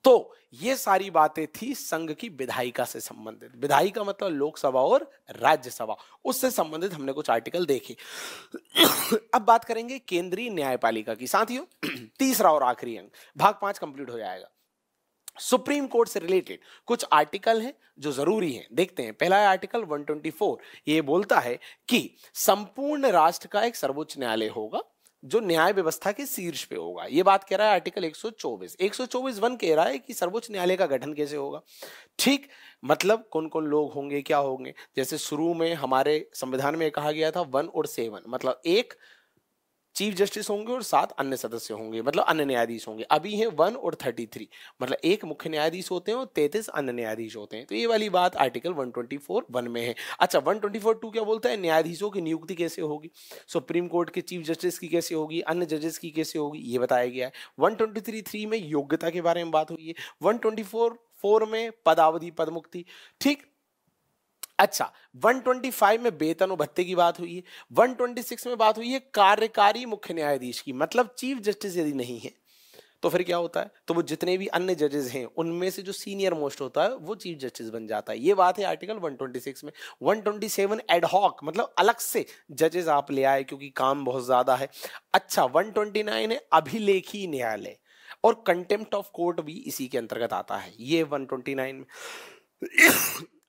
तो ये सारी बातें थी संघ की विधायिका से संबंधित। विधायिका मतलब लोकसभा और राज्यसभा, उससे संबंधित हमने कुछ आर्टिकल देखे। अब बात करेंगे केंद्रीय न्यायपालिका की। साथियों तीसरा और आखिरी अंक, भाग 5 कंप्लीट हो जाएगा। सुप्रीम कोर्ट से रिलेटेड कुछ आर्टिकल हैं जो जरूरी हैं, देखते हैं। पहला है आर्टिकल 124। ये बोलता है कि संपूर्ण राष्ट्र का एक सर्वोच्च न्यायालय होगा जो न्याय व्यवस्था के शीर्ष पे होगा। ये बात कह रहा है आर्टिकल 124। 124(1) कह रहा है कि सर्वोच्च न्यायालय का गठन कैसे होगा। ठीक, मतलब कौन कौन लोग होंगे, क्या होंगे। जैसे शुरू में हमारे संविधान में कहा गया था 1 और 7, मतलब 1 चीफ जस्टिस होंगे और 7 अन्य सदस्य होंगे, मतलब अन्य न्यायाधीश होंगे। अभी है 1 और 33, मतलब 1 मुख्य न्यायाधीश होते हैं और 33 अन्य न्यायाधीश होते हैं। तो ये वाली बात आर्टिकल 124(1) में है। अच्छा, 124(2) क्या बोलता है, न्यायाधीशों की नियुक्ति कैसे होगी, सुप्रीम कोर्ट के चीफ जस्टिस की कैसे होगी, अन्य जजेस की कैसे होगी, ये बताया गया है। 123(3) में योग्यता के बारे में बात हुई है। 124(4) में पदावधि, पदमुक्ति। ठीक, अच्छा, 125 में वेतन और भत्ते की बात हुई है। 126 में बात हुई है कार्यकारी मुख्य न्यायाधीश की, मतलब चीफ जस्टिस यदि नहीं है तो फिर क्या होता है, तो वो जितने भी अन्य जजेस हैं उनमें से जो सीनियर मोस्ट होता है वो चीफ जस्टिस बन जाता है। ये बात है आर्टिकल 126 में। 127 एडहॉक, मतलब अलग से जजेस आप ले आए क्योंकि काम बहुत ज्यादा है। अच्छा, 129 है अभिलेखी न्यायालय, और कंटेम्प्ट ऑफ कोर्ट भी इसी के अंतर्गत आता है, ये 129 में।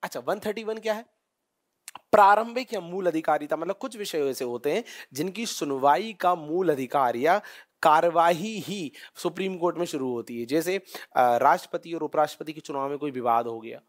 अच्छा, 131 क्या है, प्रारंभिक या मूल अधिकारिता, मतलब कुछ विषय ऐसे होते हैं जिनकी सुनवाई का मूल अधिकार या कार्यवाही ही सुप्रीम कोर्ट में शुरू होती है। जैसे राष्ट्रपति और उपराष्ट्रपति के चुनाव में कोई विवाद हो गया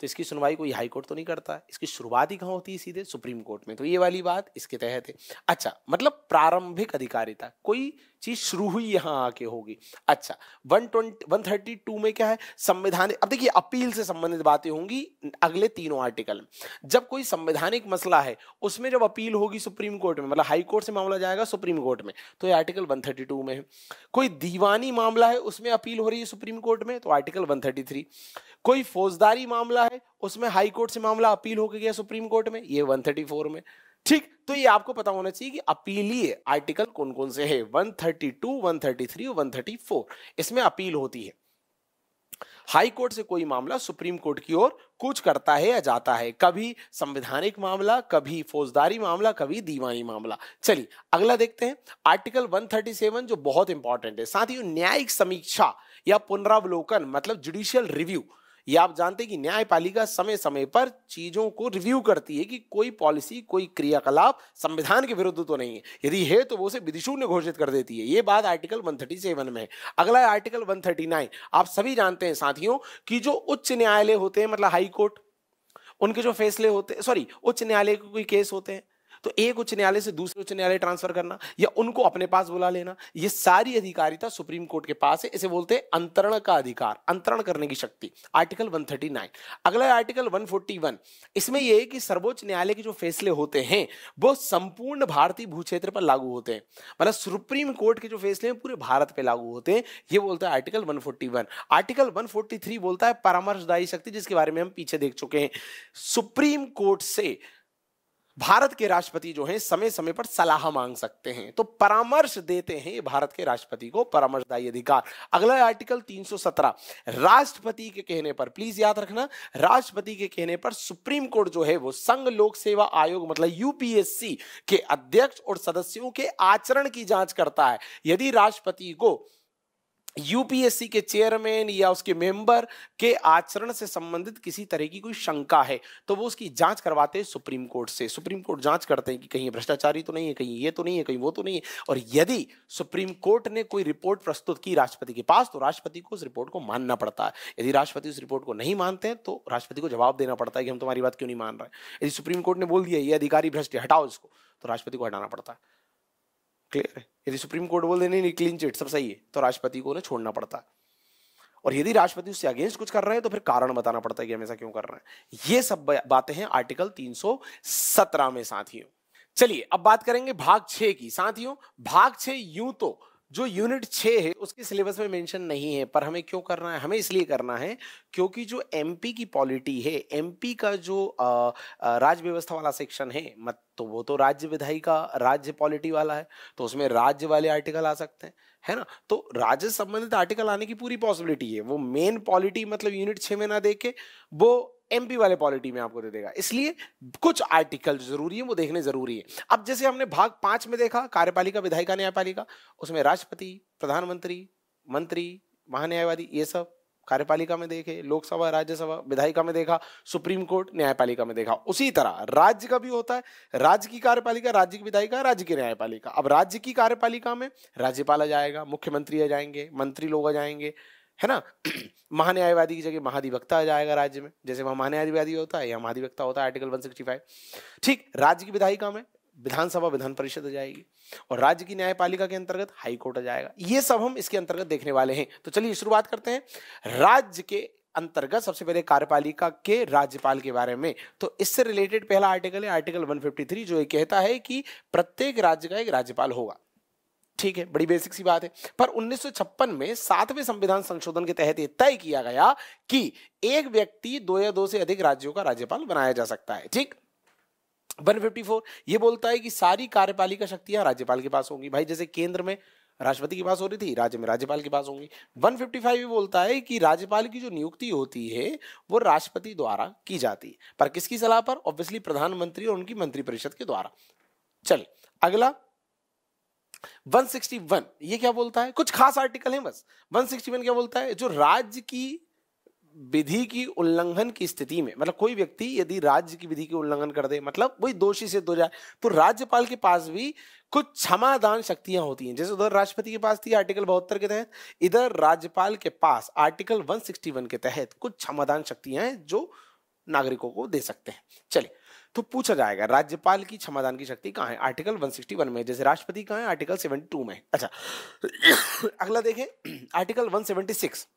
तो इसकी सुनवाई कोई हाई कोर्ट तो नहीं करता है, इसकी शुरुआत ही कहाँ होती है, सीधे सुप्रीम कोर्ट में। तो ये वाली बात इसके तहत है। अच्छा, मतलब प्रारंभिक अधिकारिता, कोई चीज शुरू हुई यहां आके होगी। अच्छा, 132 में क्या है, संवैधानिक। अब देखिए अपील से संबंधित बातें होंगी अगले तीनों आर्टिकल में। जब कोई संवैधानिक मसला है उसमें जब अपील होगी सुप्रीम कोर्ट में, मतलब हाई कोर्ट से मामला जाएगा सुप्रीम कोर्ट में, तो ये आर्टिकल 132 में है। कोई दीवानी मामला है उसमें अपील हो रही है सुप्रीम कोर्ट में, तो आर्टिकल 133। कोई फौजदारी मामला है उसमें हाई कोर्ट से मामला अपील होकर गया सुप्रीम कोर्ट में, ये 134 में। ठीक, तो ये आपको पता होना चाहिए कि अपीलीय आर्टिकल कौन कौन से हैं। 132, 133 और 134 इसमें अपील होती है। हाई कोर्ट से कोई मामला सुप्रीम कोर्ट की ओर कूच करता है या जाता है, कभी संवैधानिक मामला, कभी फौजदारी मामला, कभी दीवानी मामला। चलिए अगला देखते हैं, आर्टिकल 137 जो बहुत इंपॉर्टेंट है। साथ ही न्यायिक समीक्षा या पुनरावलोकन, मतलब जुडिशियल रिव्यू। ये आप जानते हैं कि न्यायपालिका समय समय पर चीजों को रिव्यू करती है कि कोई पॉलिसी, कोई क्रियाकलाप संविधान के विरुद्ध तो नहीं है, यदि है तो वो उसे विधिशून्य घोषित कर देती है। ये बात आर्टिकल 137 में है। अगला है आर्टिकल 139। आप सभी जानते हैं साथियों कि जो उच्च न्यायालय होते हैं, मतलब हाई कोर्ट, उनके जो फैसले होते हैं, सॉरी, उच्च न्यायालय के कोई केस होते हैं तो एक उच्च न्यायालय से दूसरे उच्च न्यायालय ट्रांसफर करना या उनको अपने पास बुला लेना, ये सारी अधिकारिता सुप्रीम कोर्ट के पास है। इसे बोलते हैं अंतरण का अधिकार, अंतरण करने की शक्ति, आर्टिकल 139। अगला है आर्टिकल 141। इसमें यह है कि सर्वोच्च न्यायालय के जो फैसले होते हैं वो संपूर्ण भारतीय भूक्षेत्र पर लागू होते हैं, मतलब सुप्रीम कोर्ट के जो फैसले हैं पूरे भारत पे लागू होते हैं, ये बोलता है आर्टिकल 141। आर्टिकल 143 बोलता है परामर्शदायी शक्ति, जिसके बारे में हम पीछे देख चुके हैं। सुप्रीम कोर्ट से भारत के राष्ट्रपति जो हैं समय समय पर सलाह मांग सकते हैं, तो परामर्श देते हैं भारत के राष्ट्रपति को, परामर्शदायी अधिकार। अगला है आर्टिकल 317। राष्ट्रपति के कहने पर, प्लीज याद रखना, राष्ट्रपति के कहने पर सुप्रीम कोर्ट जो है वो संघ लोक सेवा आयोग मतलब यूपीएससी के अध्यक्ष और सदस्यों के आचरण की जांच करता है। यदि राष्ट्रपति को यूपीएससी के चेयरमैन या उसके मेंबर के आचरण से संबंधित किसी तरह की कोई शंका है तो वो उसकी जांच करवाते हैं सुप्रीम कोर्ट से। सुप्रीम कोर्ट जांच करते हैं कि कहीं भ्रष्टाचारी तो नहीं है, कहीं ये तो नहीं है, कहीं वो तो नहीं है। और यदि सुप्रीम कोर्ट ने कोई रिपोर्ट प्रस्तुत की राष्ट्रपति के पास तो राष्ट्रपति को उस रिपोर्ट को मानना पड़ता है। यदि राष्ट्रपति उस रिपोर्ट को नहीं मानते हैं तो राष्ट्रपति को जवाब देना पड़ता है कि हम तुम्हारी बात क्यों नहीं मान रहे। यदि सुप्रीम कोर्ट ने बोल दिया ये अधिकारी भ्रष्ट है, हटाओ इसको, तो राष्ट्रपति को हटाना पड़ता है। क्लियर है? यदि सुप्रीम कोर्ट बोल देने नहीं, क्लीन चिट, सब सही है, तो राष्ट्रपति को उन्हें छोड़ना पड़ता है। और यदि राष्ट्रपति उससे अगेंस्ट कुछ कर रहे हैं तो फिर कारण बताना पड़ता है कि हम ऐसा क्यों कर रहे हैं। ये सब बातें हैं आर्टिकल 317 में साथियों। चलिए अब बात करेंगे भाग 6 की। साथियों भाग 6 यूं तो जो यूनिट 6 है उसके सिलेबस में मेंशन नहीं है, पर हमें क्यों करना है, हमें इसलिए करना है क्योंकि जो एमपी की पॉलिटी है, एमपी का जो राज्य व्यवस्था वाला सेक्शन है, मत तो वो तो राज्य विधायिका राज्य पॉलिटी वाला है, तो उसमें राज्य वाले आर्टिकल आ सकते हैं, है ना। तो राज्य संबंधित आर्टिकल आने की पूरी पॉसिबिलिटी है। वो मेन पॉलिटी मतलब यूनिट 6 में ना देके वो एमपी वाले पॉलिटी में आपको दे देगा, इसलिए कुछ आर्टिकल जरूरी है वो देखने जरूरी है। अब जैसे हमने भाग 5 में देखा कार्यपालिका विधायिका न्यायपालिका, उसमें राष्ट्रपति, प्रधानमंत्री, मंत्री, महान्यायवादी, ये सब कार्यपालिका में देखे, लोकसभा, राज्यसभा, विधायिका में देखा, सुप्रीम कोर्ट, न्यायपालिका में देखा। उसी तरह राज्य का भी होता है, राज्य की कार्यपालिका, राज्य की विधायिका, राज्य की न्यायपालिका। अब राज्य की कार्यपालिका में राज्यपाल आ जाएगा, मुख्यमंत्री आ जाएंगे, मंत्री लोग आ जाएंगे, है ना। महान्यायवादी की जगह महाधिवक्ता आ जाएगा राज्य में, जैसे वहां महान्यायवादी होता है या महाधिवक्ता होता है, आर्टिकल 165। ठीक, राज्य की विधायिका में विधानसभा, विधान परिषद आ जाएगी, और राज्य की न्यायपालिका के अंतर्गत हाई कोर्ट आ जाएगा। ये सब हम इसके अंतर्गत देखने वाले हैं। तो चलिए शुरुआत करते हैं राज्य के अंतर्गत। सबसे पहले कार्यपालिका के राज्यपाल के बारे में, तो इससे रिलेटेड पहला आर्टिकल है आर्टिकल 153, जो ये कहता है कि प्रत्येक राज्य का एक राज्यपाल होगा। ठीक है, बड़ी बेसिक सी बात है। पर 1956 में 7वें संविधान संशोधन के तहत यह तय किया गया कि एक व्यक्ति 2 या 2 से अधिक राज्यों का राज्यपाल बनाया जा सकता है। ठीक, 154 ये बोलता है कि सारी कार्यपालिका शक्तियां राज्यपाल के पास होंगी। भाई जैसे केंद्र में राष्ट्रपति के पास हो रही थी, राज्य में राज्यपाल के पास होंगी। 155 भी बोलता है कि राज्यपाल की जो नियुक्ति होती है वो राष्ट्रपति द्वारा की जाती है, पर किसकी सलाह पर? ऑब्वियसली प्रधानमंत्री और उनकी मंत्रिपरिषद के द्वारा। चलिए अगला 161, ये क्या बोलता है? कुछ खास आर्टिकल है बस। 161 क्या बोलता है? जो राज्य की विधि की उल्लंघन की स्थिति में, मतलब कोई व्यक्ति यदि राज्य की विधि की उल्लंघन कर दे, मतलब वही दोषी सिद्ध हो जाए, तो राज्यपाल के पास भी कुछ क्षमादान शक्तियां होती हैं। जैसे उधर राष्ट्रपति के पास थी आर्टिकल 72 के तहत, इधर राज्यपाल के पास आर्टिकल 161 के तहत कुछ क्षमादान शक्तियां हैं जो नागरिकों को दे सकते हैं। चलिए, तो पूछा जाएगा राज्यपाल की क्षमादान की शक्ति कहां है? आर्टिकल 161 में। जैसे राष्ट्रपति कहां है? आर्टिकल 72 में। अच्छा अगला देखें, आर्टिकल 176,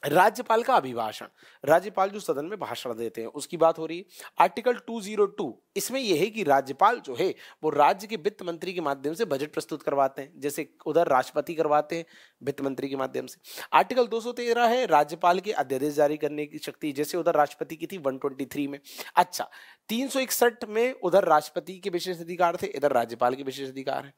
राज्यपाल का अभिभाषण। राज्यपाल जो सदन में भाषण देते हैं उसकी बात हो रही है। आर्टिकल 202, इसमें यह है कि राज्यपाल जो है वो राज्य के वित्त मंत्री के माध्यम से बजट प्रस्तुत करवाते हैं, जैसे उधर राष्ट्रपति करवाते हैं वित्त मंत्री के माध्यम से। आर्टिकल 213 है राज्यपाल के अध्यादेश जारी करने की शक्ति, जैसे उधर राष्ट्रपति की थी 123 में। अच्छा, 361 में उधर राष्ट्रपति के विशेष अधिकार थे, इधर राज्यपाल के विशेष अधिकार है।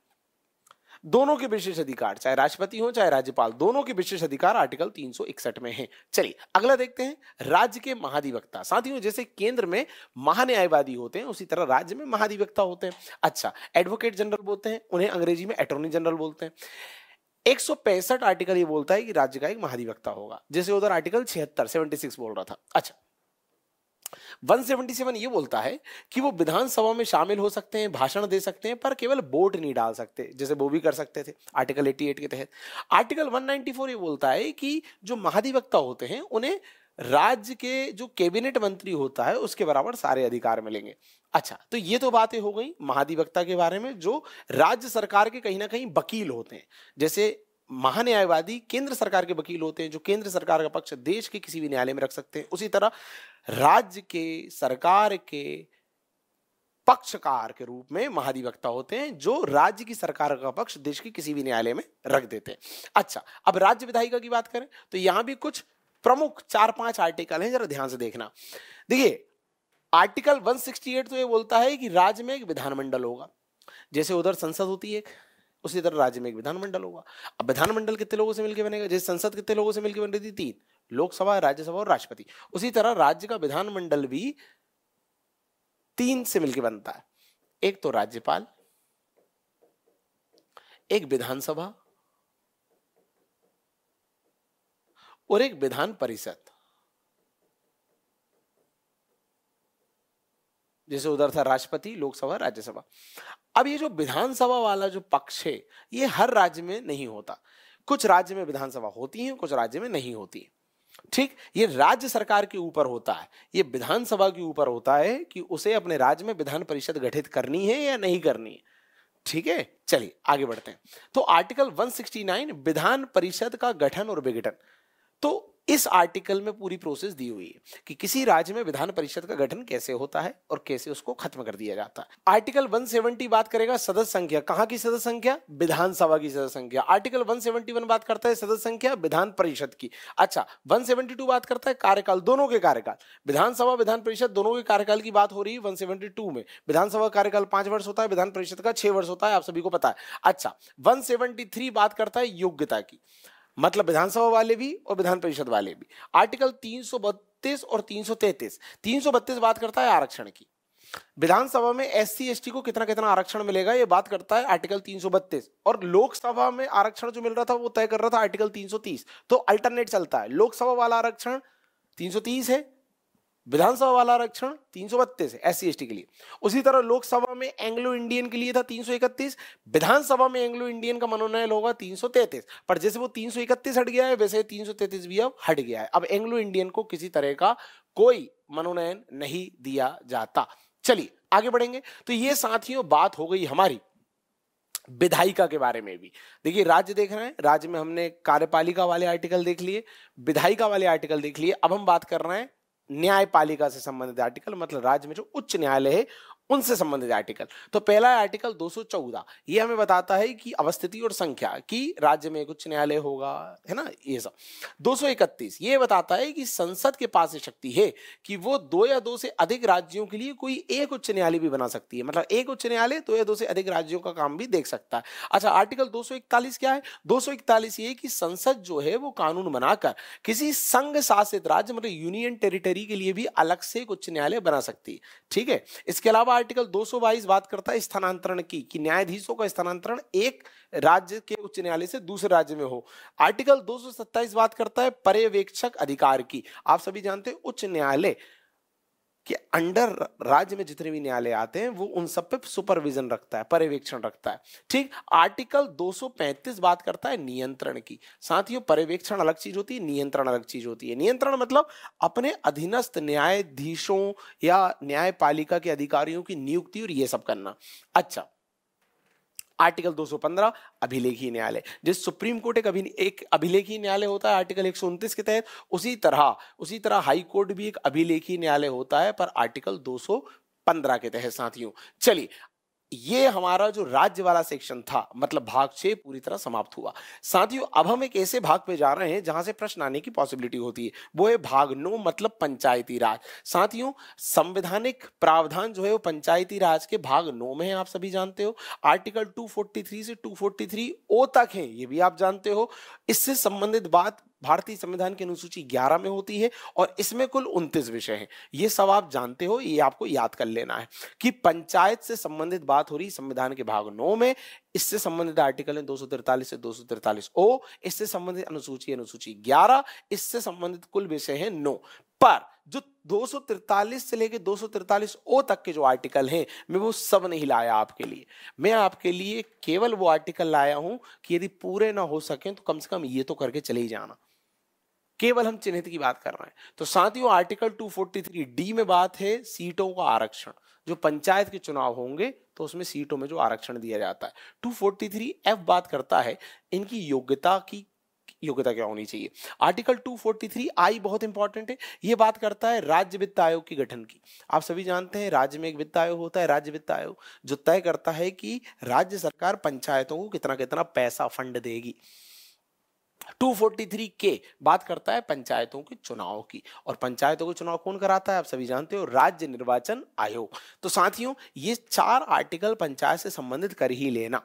दोनों के विशेष अधिकार, चाहे राष्ट्रपति हो चाहे राज्यपाल, दोनों के विशेष अधिकार आर्टिकल 361 में हैं। चलिए अगला देखते हैं, राज्य के महाधिवक्ता। साथियों, जैसे केंद्र में महान्यायवादी होते हैं उसी तरह राज्य में महाधिवक्ता होते हैं। अच्छा, एडवोकेट जनरल बोलते हैं उन्हें, अंग्रेजी में अटॉर्नी जनरल बोलते हैं। 165 आर्टिकल ये बोलता है कि राज्य का एक महाधिवक्ता होगा, जैसे उधर आर्टिकल 76 बोल रहा था। अच्छा, 177 ये बोलता है कि वो विधानसभा में शामिल हो सकते हैं, भाषण दे सकते हैं, पर केवल वोट नहीं डाल सकते, जैसे वो भी कर सकते थे आर्टिकल 88 के तहत। आर्टिकल 194 ये बोलता है कि जो महाधिवक्ता होते हैं उन्हें राज्य के जो कैबिनेट मंत्री होता है उसके बराबर सारे अधिकार मिलेंगे। अच्छा, तो ये तो बातें हो गई महाधिवक्ता के बारे में, जो राज्य सरकार के कहीं ना कहीं वकील होते हैं। जैसे महान्यायवादी केंद्र सरकार के वकील होते हैं, जो केंद्र सरकार का पक्ष देश के किसी भी न्यायालय में रख सकते हैं। उसी तरह राज्य के सरकार के पक्षकार के रूप में महाधिवक्ता होते हैं, जो राज्य की सरकार का पक्ष देश के किसी भी न्यायालय में रख देते हैं। अच्छा, अब राज्य विधायिका की बात करें तो यहां भी कुछ प्रमुख 4-5 आर्टिकल हैं, जरा ध्यान से देखना। देखिए, आर्टिकल 168 तो ये बोलता है कि राज्य में एक विधानमंडल होगा, जैसे उधर संसद होती है एक, उसी तरह राज्य में एक विधानमंडल होगा। अब विधानमंडल कितने लोगों से मिलकर बनेगा? जैसे संसद कितने लोगों से मिलकर बन रही थी? 3, लोकसभा, राज्यसभा और राष्ट्रपति। उसी तरह राज्य का विधानमंडल भी 3 से मिलकर बनता है, एक तो राज्यपाल, एक विधानसभा और एक विधान परिषद। जैसे उधर था राष्ट्रपति, लोकसभा, राज्यसभा। अब ये जो विधानसभा वाला जो पक्ष है ये हर राज्य में नहीं होता, कुछ राज्य में विधानसभा होती है, कुछ राज्य में नहीं होती है। ठीक, ये राज्य सरकार के ऊपर होता है, ये विधानसभा के ऊपर होता है कि उसे अपने राज्य में विधान परिषद गठित करनी है या नहीं करनी है। ठीक है, चलिए आगे बढ़ते हैं। तो आर्टिकल 169 विधान परिषद का गठन और विघटन, तो इस आर्टिकल में पूरी प्रोसेस दी हुई है कि किसी राज्य में विधान परिषद का गठन कैसे होता है और कैसे उसको खत्म कर दिया जाता है। आर्टिकल 170 बात करेगा सदस्य संख्या, कहां की सदस्य संख्या? विधानसभा की सदस्य संख्या। आर्टिकल 171 बात करता है सदस्य संख्या विधान परिषद की। अच्छा, 172 बात करता है कार्यकाल, दोनों के कार्यकाल, विधानसभा विधान परिषद दोनों के कार्यकाल की बात हो रही है 172 में। विधानसभा कार्यकाल 5 वर्ष होता है, विधान परिषद का 6 वर्ष होता है, आप सभी को पता है। अच्छा, 173 बात करता है योग्यता की, मतलब विधानसभा वाले भी और विधान परिषद वाले भी। आर्टिकल 332 और 333, 332 बात करता है आरक्षण की, विधानसभा में SC ST को कितना कितना आरक्षण मिलेगा ये बात करता है आर्टिकल 332, और लोकसभा में आरक्षण जो मिल रहा था वो तय कर रहा था आर्टिकल 330। तो अल्टरनेट चलता है, लोकसभा वाला आरक्षण 330 है, विधानसभा वाला आरक्षण 332 है SC ST के लिए। उसी तरह लोकसभा में एंग्लो इंडियन के लिए था 331, विधानसभा में एंग्लो इंडियन का मनोनयन होगा 333, पर जैसे वो 331 हट गया है वैसे 333 भी अब हट गया है। अब एंग्लो इंडियन को किसी तरह का कोई मनोनयन नहीं दिया जाता। चलिए आगे बढ़ेंगे। तो ये साथियों बात हो गई हमारी विधायिका के बारे में भी। देखिए, राज्य देख रहे हैं, राज्य में हमने कार्यपालिका वाले आर्टिकल देख लिए, विधायिका वाले आर्टिकल देख लिए। अब हम बात कर रहे हैं न्यायपालिका से संबंधित आर्टिकल, मतलब राज्य में जो उच्च न्यायालय है उनसे संबंधित आर्टिकल। तो पहला है आर्टिकल 214, ये हमें बताता है कि अवस्थिति और संख्या की राज्य में एक उच्च न्यायालय होगा, है ना, ये सब। 231 ये बताता है कि संसद के पास ये शक्ति है कि वो 2 या 2 से अधिक राज्यों के लिए कोई एक उच्च न्यायालय भी बना सकती है, मतलब एक उच्च न्यायालय 2 या 2 से अधिक राज्यों का काम भी देख सकता है। अच्छा, आर्टिकल 241 क्या है? 241 ये कि संसद जो है वो कानून बनाकर किसी संघ शासित राज्य मतलब यूनियन टेरिटरी के लिए भी अलग से एक उच्च न्यायालय बना सकती है। ठीक है, इसके अलावा आर्टिकल 222 बात करता है स्थानांतरण की, कि न्यायाधीशों का स्थानांतरण एक राज्य के उच्च न्यायालय से दूसरे राज्य में हो। आर्टिकल 227 बात करता है पर्यवेक्षक अधिकार की। आप सभी जानते हैं उच्च न्यायालय कि अंडर राज्य में जितने भी न्यायालय आते हैं वो उन सब पे सुपरविजन रखता है, पर्यवेक्षण रखता है। ठीक, आर्टिकल 235 बात करता है नियंत्रण की। साथियों, पर्यवेक्षण अलग चीज होती है, नियंत्रण अलग चीज होती है। नियंत्रण मतलब अपने अधीनस्थ न्यायाधीशों या न्यायपालिका के अधिकारियों की नियुक्ति और ये सब करना। अच्छा, आर्टिकल 215 अभिलेखीय न्यायालय, जिस सुप्रीम कोर्ट एक अभिलेखीय न्यायालय होता है आर्टिकल 129 के तहत, उसी तरह हाई कोर्ट भी एक अभिलेखीय न्यायालय होता है पर आर्टिकल 215 के तहत। साथियों चलिए, ये हमारा जो राज्य वाला सेक्शन था मतलब भाग 6 पूरी तरह समाप्त हुआ। साथियों, अब हम एक ऐसे भाग पे जा रहे हैं जहां से प्रश्न आने की पॉसिबिलिटी होती है, वो है भाग 9 मतलब पंचायती राज। साथियों, संवैधानिक प्रावधान जो है वो पंचायती राज के भाग 9 में है, आप सभी जानते हो। आर्टिकल 243 से 243 ओ तक है, ये भी आप जानते हो। इससे संबंधित बात भारतीय संविधान की अनुसूची 11 में होती है और इसमें कुल 29 विषय हैं। ये सब आप जानते हो, ये आपको याद कर लेना है कि पंचायत से संबंधित बात हो रही संविधान के भाग 9 में। इससे संबंधित आर्टिकल है 243 से 243 ओ, इससे संबंधित अनुसूची 11, इससे संबंधित कुल विषय है 9। पर जो 243 से लेकर 243 ओ तक के जो आर्टिकल हैं मैं वो सब नहीं लाया आपके लिए। मैं आपके लिए केवल वो आर्टिकल लाया हूं कि यदि पूरे ना हो सके तो कम से कम ये तो करके चले ही जाना। केवल हम चिन्हित की बात कर रहे हैं। तो साथियों, आर्टिकल 243 डी में बात है सीटों का आरक्षण। जो पंचायत के चुनाव होंगे तो उसमें सीटों में जो आरक्षण दिया जाता है। 243 एफ बात करता है इनकी योग्यता क्या होनी चाहिए। आर्टिकल 243 आई बहुत इंपॉर्टेंट है, यह बात करता है राज्य वित्त आयोग की गठन की। आप सभी जानते हैं राज्य में एक वित्त आयोग होता है, राज्य वित्त आयोग, जो तय करता है कि राज्य सरकार पंचायतों को कितना कितना पैसा फंड देगी। 243 के बात करता है पंचायतों के चुनाव की, और पंचायतों के चुनाव कौन कराता है आप सभी जानते हो, राज्य निर्वाचन आयोग। तो साथियों, ये 4 आर्टिकल पंचायत से संबंधित कर ही लेना,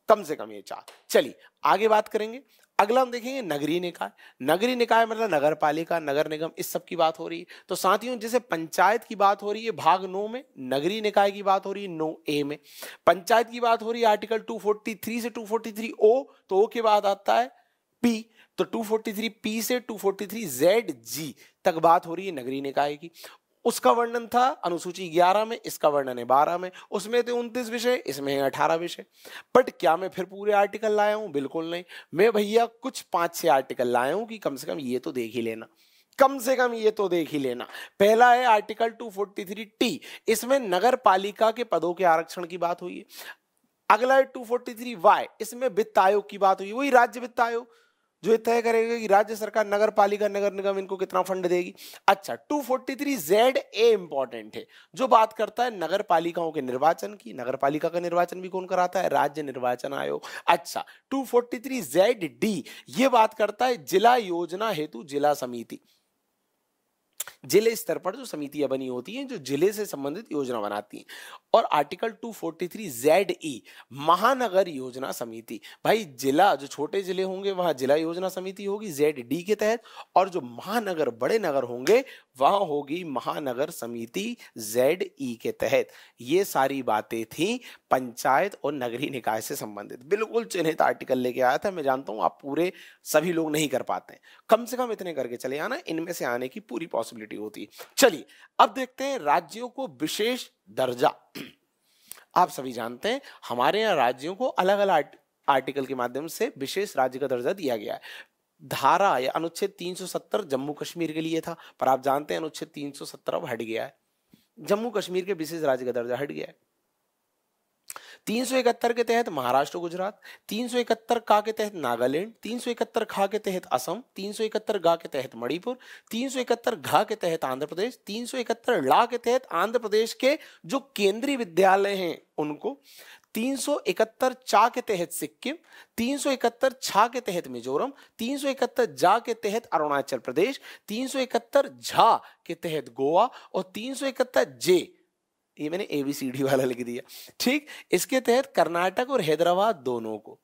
कम से कम ये 4। चलिए आगे बात करेंगे। अगला हम देखेंगे नगरीय निकाय। नगरीय निकाय मतलब नगर पालिका, नगर निगम, इस सब की बात हो रही है। तो साथियों, जैसे पंचायत की बात हो रही है भाग 9 में, नगरीय निकाय की बात हो रही है 9A में। पंचायत की बात हो रही है आर्टिकल 243 से 243 ओ, तो ओ के बाद आता है पी, तो 243 पी से 243 जेड जी तक बात हो रही है नगरीय निकाय की। उसका वर्णन था अनुसूची 11 में, इसका वर्णन है 12 में। उसमें थे 29 विषय, इसमें है 18 विषय। बट क्या मैं फिर पूरे आर्टिकल लाया हूं? बिल्कुल नहीं। मैं भैया कुछ 5-6 आर्टिकल लाया हूं कि कम से कम ये तो देख ही लेना, कम से कम ये तो देख ही लेना। पहला है आर्टिकल 243 टी, इसमें नगर पालिका के पदों के आरक्षण की बात हुई है। अगला है 243 वाई, इसमें वित्त आयोग की बात हुई, वही राज्य वित्त आयोग जो तय करेगा कि राज्य सरकार, नगर पालिका, नगर निगम इनको कितना फंड देगी। अच्छा, 243 जेड ए इंपॉर्टेंट है, जो बात करता है नगर पालिकाओं के निर्वाचन की। नगर पालिका का निर्वाचन भी कौन कराता है? राज्य निर्वाचन आयोग। अच्छा, 243 जेड डी ये बात करता है जिला योजना हेतु जिला समिति। जिले स्तर पर जो समितियां बनी होती हैं जो जिले से संबंधित योजना बनाती हैं। और आर्टिकल 243 जेड ई महानगर योजना समिति, भाई जिला जो छोटे जिले होंगे वहां जिला योजना समिति होगी जेड डी के तहत, और जो महानगर बड़े नगर होंगे वहां होगी महानगर समिति जेड ई के तहत। ये सारी बातें थी पंचायत और नगरीय निकाय से संबंधित। बिल्कुल चिन्हित आर्टिकल लेके आया था। मैं जानता हूं आप पूरे सभी लोग नहीं कर पाते, कम से कम इतने करके चले आना, इनमें से आने की पूरी पॉसिबिलिटी होती है। चलिए अब देखते हैं राज्यों को विशेष दर्जा। आप सभी जानते हैं हमारे यहाँ राज्यों को अलग अलग आर्टिकल के माध्यम से विशेष राज्य का दर्जा दिया गया है। धारा या अनुच्छेद 370 जम्मू कश्मीर के लिए था, पर आप जानते हैं अनुच्छेद 370 अब हट गया है, जम्मू कश्मीर के विशेष राज्य का दर्जा हट गया है। 371 के तहत महाराष्ट्र गुजरात, 371 का के तहत नागालैंड, 371 खा के तहत असम, 371 गा के तहत मणिपुर, 371 घा के तहत आंध्र प्रदेश, 371 ला के तहत आंध्र प्रदेश के जो केंद्रीय विद्यालय हैं उनको, 371 चा के तहत सिक्किम, 371 छा के तहत मिजोरम, 371 जा के तहत अरुणाचल प्रदेश, 371 झा के तहत गोवा और 371 जे, ये मैंने ABCD वाला लिख दिया, ठीक, इसके तहत कर्नाटक और हैदराबाद दोनों को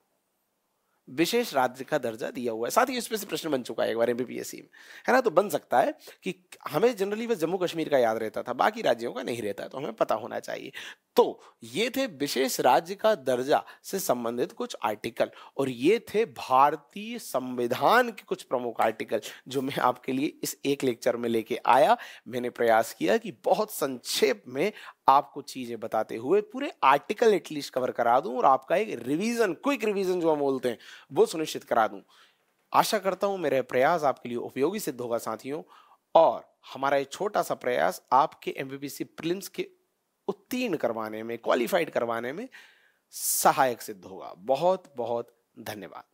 विशेष राज्य का दर्जा दिया हुआ है। साथ ही इसमें से प्रश्न बन चुका है एक बार MPPSC में, है ना। तो बन सकता है कि हमें जनरली बस जम्मू कश्मीर का याद रहता था, बाकी राज्यों का नहीं रहता, तो हमें पता होना चाहिए। तो ये थे विशेष राज्य का दर्जा से संबंधित कुछ आर्टिकल, और ये थे भारतीय संविधान के कुछ प्रमुख आर्टिकल जो मैं आपके लिए इस एक लेक्चर में लेके आया। मैंने प्रयास किया कि बहुत संक्षेप में आपको चीजें बताते हुए पूरे आर्टिकल एटलीस्ट कवर करा दूं और आपका एक रिवीजन, क्विक रिवीजन जो हम बोलते हैं, वो सुनिश्चित करा दूं। आशा करता हूं मेरा प्रयास आपके लिए उपयोगी सिद्ध होगा साथियों, और हमारा ये छोटा सा प्रयास आपके MPPSC प्रीलिम्स के उत्तीर्ण करवाने में, क्वालिफाइड करवाने में सहायक सिद्ध होगा। बहुत बहुत धन्यवाद।